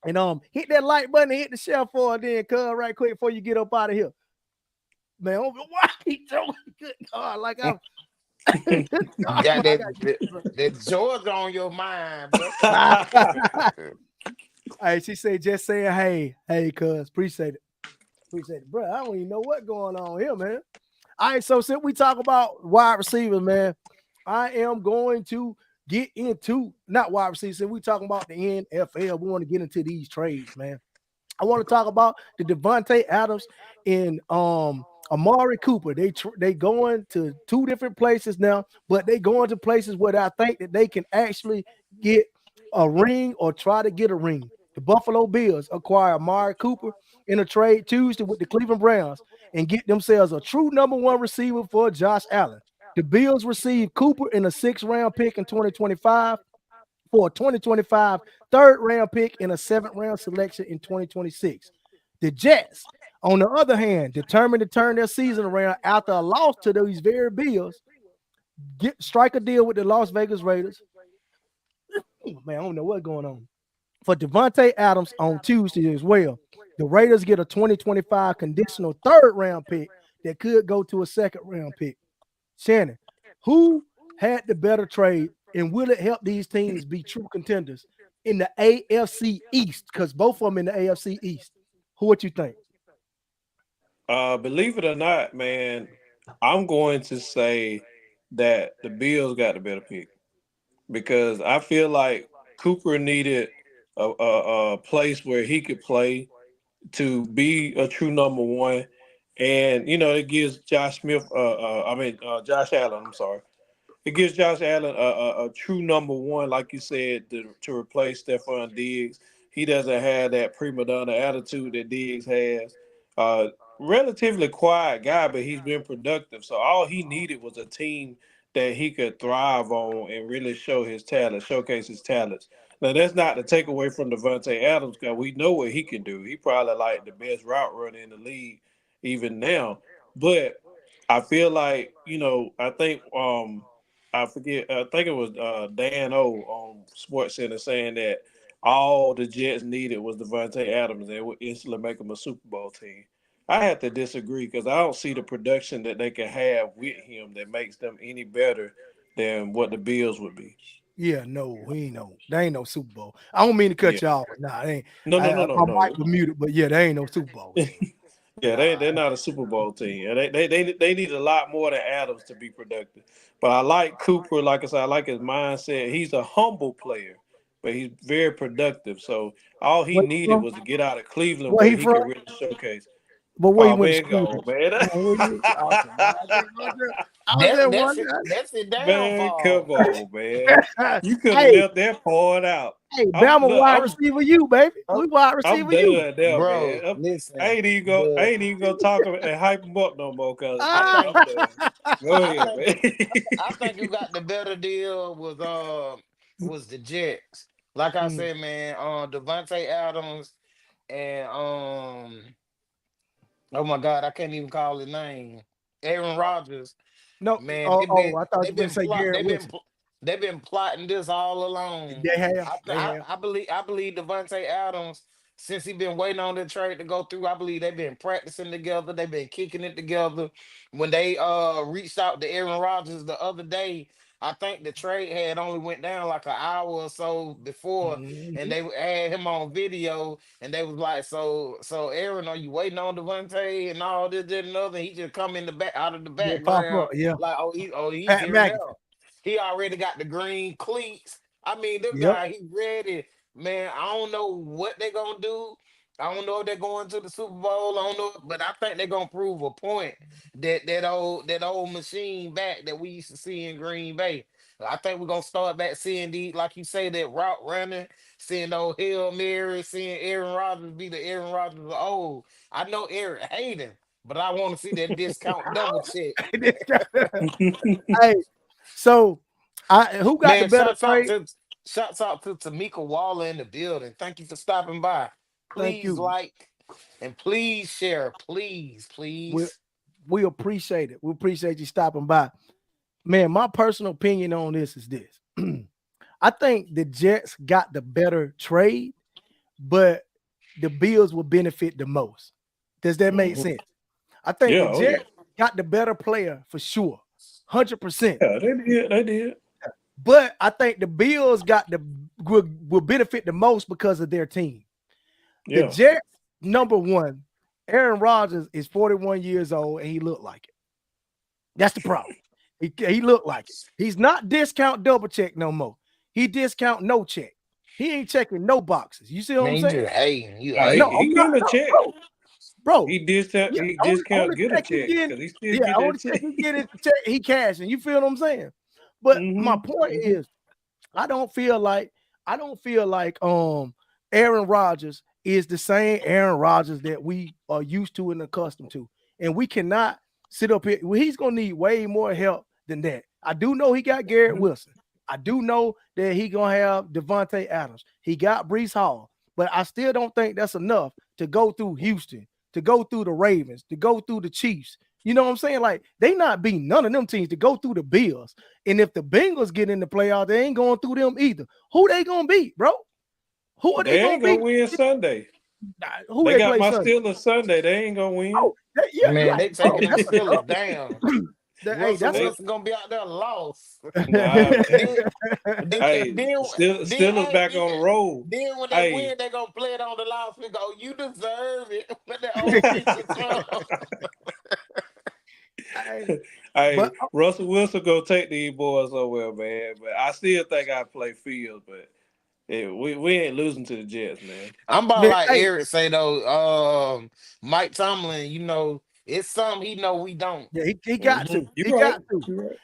And hit that like button, hit the share for it then, cuz right quick before you get up out of here. Man, why he throwing good God like I'm God, Got bro, I gotta get that Georgia on your mind, bro. Hey, she said just saying hey, cuz appreciate it. Appreciate it. Bro, I don't even know what's going on here, man. All right, so since we talk about wide receivers, man, I am going to get into not wide receivers. Since we talking about the NFL, we want to get into these trades, man. I want to talk about the Devontae Adams and Amari Cooper. They going to two different places now, but they going to places where I think that they can actually get a ring or try to get a ring. The Buffalo Bills acquire Amari Cooper in a trade Tuesday with the Cleveland Browns and get themselves a true number one receiver for Josh Allen. The Bills receive Cooper in a sixth-round pick in 2025 for a 2025 third round pick and a seventh round selection in 2026. The Jets, on the other hand, determined to turn their season around after a loss to these very Bills, strike a deal with the Las Vegas Raiders. Man, I don't know what's going on. For Devontae Adams on Tuesday as well. The Raiders get a 2025 conditional third round pick that could go to a second round pick. Shannon, who had the better trade and will it help these teams be true contenders in the AFC East? Because both of them in the AFC East. Who what you think? Believe it or not, man, I'm going to say that the Bills got the better pick because I feel like Cooper needed a place where he could play to be a true number one, and it gives Josh Allen. I'm sorry. It gives Josh Allen a true number one, like you said, to replace Stephon Diggs. He doesn't have that prima donna attitude that Diggs has. Uh, Relatively quiet guy, but he's been productive. So all he needed was a team that he could thrive on and really show his talent, showcase his talents. Now that's not to take away from Devontae Adams, because we know what he can do. He probably like the best route runner in the league even now. But I feel like, I think I forget. I think it was Dan O on Sports Center saying that all the Jets needed was Devontae Adams, and it would instantly make them a Super Bowl team. I have to disagree because I don't see the production that they can have with him that makes them any better than what the Bills would be. Yeah, no, he ain't no. They ain't no Super Bowl. I don't mean to Yeah. cut you off. Nah, they ain't. No, no, no, no, My mic no. was muted, but yeah, they ain't no Super Bowl team. Yeah, they're not a Super Bowl team. And they need a lot more than Adams to be productive. But I like Cooper. Like I said, I like his mindset. He's a humble player, but he's very productive. So all he Where he needed from? was to get out of Cleveland Where where he he from? could really showcase. But where he Oh went to man, school? go man. Man, where he went to? Okay, man. I was just wondering. That's his Man, come downfall. on, man. You could have Hey, left that pouring out. hey, I'm Bama look, wide receiver, you baby. I'm, We wide I'm receiver, you. done there, man. Bro, I listen, ain't even gonna talk and hype him up no more because I think I'm done. Go I ahead, think man. I think you got the better deal was the Jets. Like I Mm. said, man, Devontae Adams and oh my God, I can't even call his name. Aaron Rodgers. No, Man, I thought you were gonna say Garrett Wilson. they've been plotting this all along. They have, they have. I believe Devontae Adams, since he been waiting on the trade to go through, I believe they've been practicing together. They've been kicking it together. When they reached out to Aaron Rodgers the other day, I think the trade had only went down like an hour or so before, and Mhm. they had him on video, and they was like, so Aaron, are you waiting on Devontae and all this, that, and other? He just come in the back out of the They pop up, background, yeah. like, he's Pat here McAfee. now. He already got the green cleats. I mean, this Yep. guy, he ready. Man, I don't know what they're gonna do. I don't know if they're going to the Super Bowl. I don't know, but I think they're gonna prove a point that old machine back that we used to see in Green Bay. I think we're gonna start back seeing like you say, that route running, seeing those Hail Mary, seeing Aaron Rodgers be the Aaron Rodgers of old. I know Eric Hayden, but I want to see that discount double check. Hey, so who got the Man, better trade? shouts out to Tamika Waller in the building. Thank you for stopping by. Thank Please you. like and please share. Please, We please. we appreciate it. We appreciate you stopping by. Man, my personal opinion on this is this. I think the Jets got the better trade, but the Bills will benefit the most. Does that make Mhm. sense? I think Yeah, the oh yeah. Jets got the better player for sure, 100%. Yeah, they did. They did. But I think the Bills got will benefit the most because of their team. The Yeah. Jets, number one, Aaron Rodgers is 41 years old and he looked like it. That's the problem. He looked like it. He's not discount double check no more. He discount no check. He ain't checking no boxes. You see what I'm Man, you saying? just hating. You Nah, No, hating. he I'm not. getting a No, check. bro. He discount. Yeah, He only discount. Get a check he check getting. because he still Yeah, get only that check check. he getting check he cashing. You feel what I'm saying? But my point Mm-hmm. is, I don't feel like Aaron Rodgers is the same Aaron Rodgers that we are used to and accustomed to. And we cannot sit up here. Well, he's gonna need way more help than that. I do know he got Garrett Wilson. I do know that he gonna have Devontae Adams. He got Brees Hall, but I still don't think that's enough to go through Houston, to go through the Ravens, to go through the Chiefs. You know what I'm saying? Like they not beating none of them teams to go through the Bills. And if the Bengals get in the playoffs, they ain't going through them either. Who they gonna beat, bro? Who are they They gonna ain't gonna beat? win Sunday. Who They they got play my Sunday? Steelers Sunday. They ain't gonna win. Oh, yeah, Man, right, they bro. taking them Steelers down. Hey, Russell that's They Wilson gonna be out there lost. nah, man. Then, then, Hey, then, Steelers back on the road. then when they Hey, win, they gonna play it on the loudspeaker. Oh, you deserve it. When that old preacher song. hey, hey, but Russell Wilson go take these boys somewhere, man. But I still think I play Fields, but yeah, we ain't losing to the Jets, man. I'm about man, like hey, Eric say though. Mike Tomlin, it's something he know we don't. yeah, he got Mm-hmm. to. You He right. got to. You right.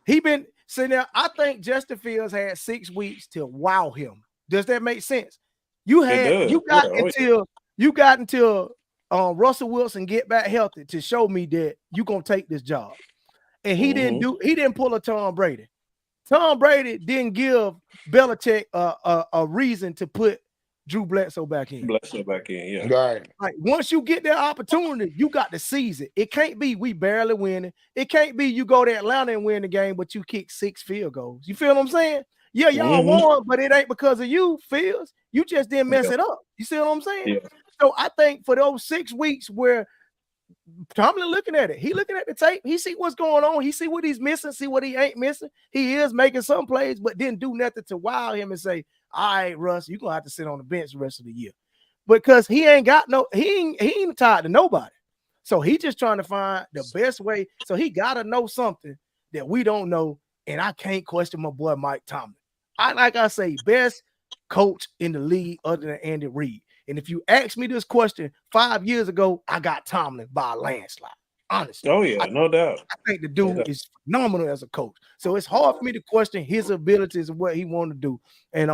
He been see now. I think Justin Fields had 6 weeks to wow him. Does that make sense? You It does. Yeah. Oh, yeah. You got until Russell Wilson get back healthy to show me that you gonna take this job. And he Mm-hmm. didn't pull a Tom Brady. Tom Brady didn't give Belichick a reason to put Drew Bledsoe back in. Bledsoe back in, yeah. Right. Like once you get that opportunity, you got to seize it. It can't be we barely winning. It can't be you go to Atlanta and win the game, but you kick 6 field goals. You feel what I'm saying? Yeah, y'all Mm-hmm. won, but it ain't because of you, Fields. You just didn't mess Yeah. it up. You see what I'm saying? Yeah. So I think for those 6 weeks where Tomlin looking at it, he looking at the tape, he see what's going on, he see what he's missing, see what he ain't missing. He is making some plays, but didn't do nothing to wow him and say, all right, Russ, you're gonna have to sit on the bench the rest of the year. Because he ain't tied to nobody. So he just trying to find the best way. So he gotta know something that we don't know. And I can't question my boy Mike Tomlin. Like I say, best coach in the league other than Andy Reid. And if you ask me this question 5 years ago, I got Tomlin by a landslide. Honestly. Oh yeah, no doubt. I think the dude is phenomenal as a coach. So it's hard for me to question his abilities and what he want to do. And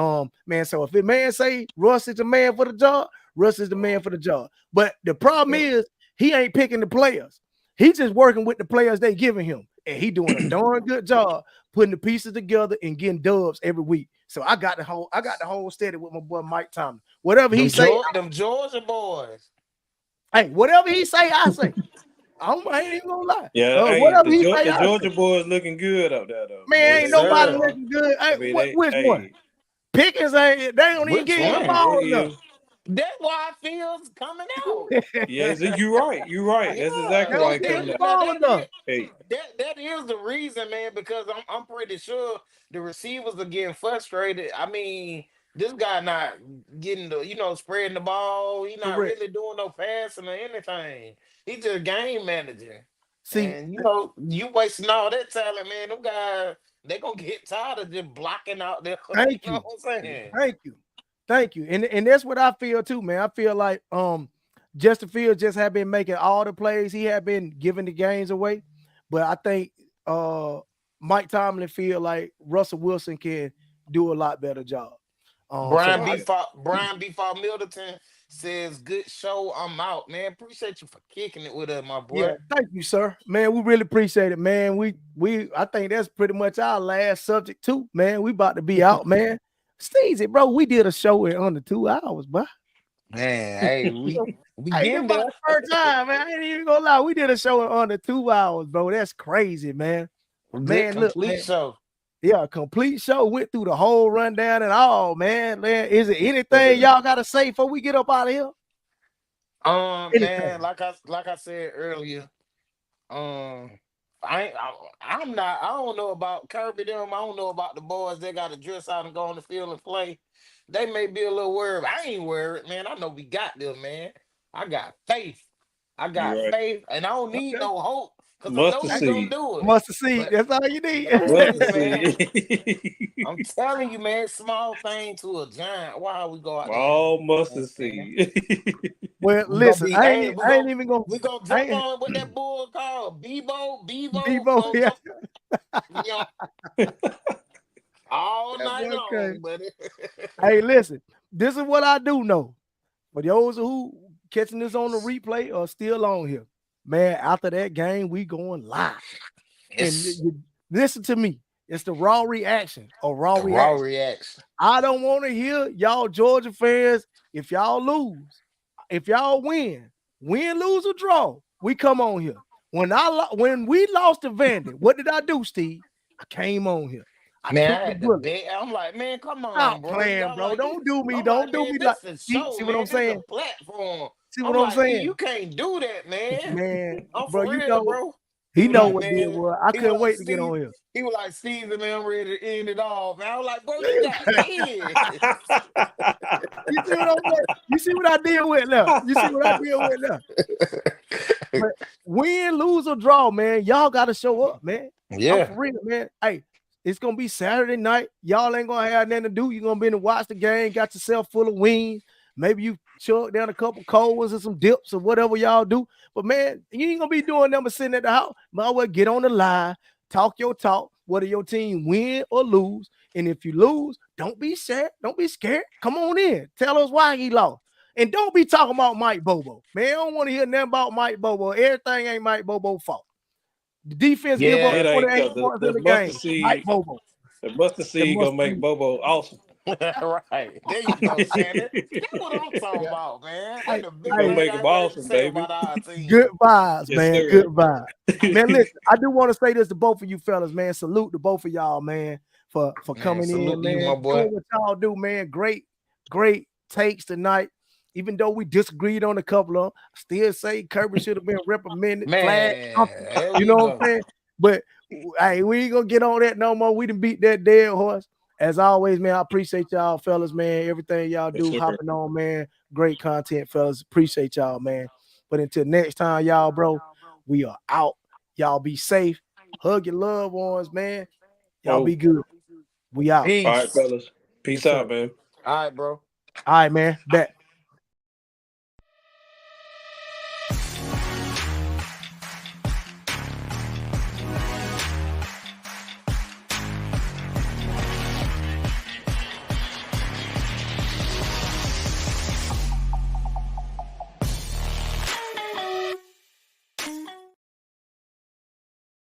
man, so if a man say Russ is the man for the job, Russ is the man for the job. But the problem is he ain't picking the players. He just working with the players they giving him. And he doing a darn good job putting the pieces together and getting dubs every week. So I got the whole steady with my boy Mike Tomlin. Whatever he say, them Georgia boys. Hey, whatever he say, I say. I ain't even gonna lie. Yeah, whatever the Georgia boys looking good up there though. Man, ain't nobody looking good. Hey, which one? Pickens ain't. They don't even get the ball enough. That's why I feel coming out. Yeah, you're right. You're right. That's exactly why coming out. That is the reason, man. Because I'm pretty sure the receivers are getting frustrated. I mean, this guy not getting the spreading the ball. He not really doing no passing or anything. He just game managing. See, and you wasting all that talent, man. Them guys, they gonna get tired of just blocking out there. Thank you. Know what I'm saying? Thank you. And that's what I feel too, man. I feel like Justin Fields just have been making all the plays. He had been giving the games away. But I think Mike Tomlin feel like Russell Wilson can do a lot better job. Brian B. Middleton says, "Good show. I'm out, man. Appreciate you for kicking it with us, my boy." Yeah, thank you, sir. Man, we really appreciate it, man. I think that's pretty much our last subject too, man. We about to be out, man. Steezy, bro, we did a show in under 2 hours, bro. Man, hey, we getting there. The first time, man. I ain't even gonna lie. We did a show in under 2 hours, bro. That's crazy, man. Man, look, complete show. Yeah, a complete show. Went through the whole rundown and all, man. Is it anything y'all gotta say before we get up out of here? Man, like I said earlier, I don't know about Kirby them. I don't know about the boys. They got to dress out and go on the field and play. They may be a little worried. I ain't worried, man. I know we got them, man. I got faith. Faith, and I don't need no hope. Because I know we're going to do it. Mustard seed. That's all you need. I'm telling you, man, small thing to a giant. Why we go out there? All mustard seed. Well, listen, I ain't even going to. We're going to jump on what that bull called. Bebo. Yeah. All night long, buddy. Hey, listen, this is what I do know. For those who catching this on the replay or still on here, man, after that game, we going live. Yes. And listen to me. It's the raw reaction or raw reaction. I don't want to hear y'all Georgia fans. If y'all lose, if y'all win, lose, or draw, we come on here. When we lost to Vandy, what did I do, Steve? I came on here. I'm like, man, come on, stop bro. playing, bro. Like, don't do me. Don't do me like. See what I'm saying? Platform. See what I'm saying? You can't do that, man. Man, bro, you know, bro. He know what it was. I couldn't wait to get on here. He was like, Steve, man, I'm ready to end it all. Man, I was like, bro, you got kids. You see what I'm saying? You see what I deal with now? But win, lose, or draw, man, y'all got to show up, man. Yeah. I'm for real, man. Hey, it's going to be Saturday night. Y'all ain't going to have nothing to do. You're going to be in to watch the game, got yourself full of wings. Maybe you chug down a couple cold ones and some dips or whatever y'all do. But, man, you ain't going to be doing nothing but sitting at the house. Might well get on the line, talk your talk, whether your team win or lose. And if you lose, don't be sad. Don't be scared. Come on in. Tell us why he lost. And don't be talking about Mike Bobo. Man, I don't want to hear nothing about Mike Bobo. Everything ain't Mike Bobo's fault. The defense give up 28 points in the game. Mike Bobo. The mustard seed going to make Bobo awesome. Right. There you go, Shannon. That's what I'm talking about, man. Gonna make him awesome, baby. Good vibes, man. Sir. Good vibes. Man, listen, I do want to say this to both of you fellas, man. Salute to both of y'all, man, for coming in, man. You, my boy. Doing what y'all do, man. Great takes tonight. Even though we disagreed on a couple of them, I still say Kirby should have been reprimanded. Man, you know what I'm saying? But hey, we ain't gonna get on that no more. We done beat that dead horse. As always, man, I appreciate y'all, fellas, man. Everything y'all do, hopping on, man. Great content, fellas. Appreciate y'all, man. But until next time, y'all, bro, we are out. Y'all be safe. Hug your loved ones, man. Y'all be Oh, good. We out. all right, Peace. fellas. Yes, Peace sir. out, man. All right, bro. All right, man. Bet.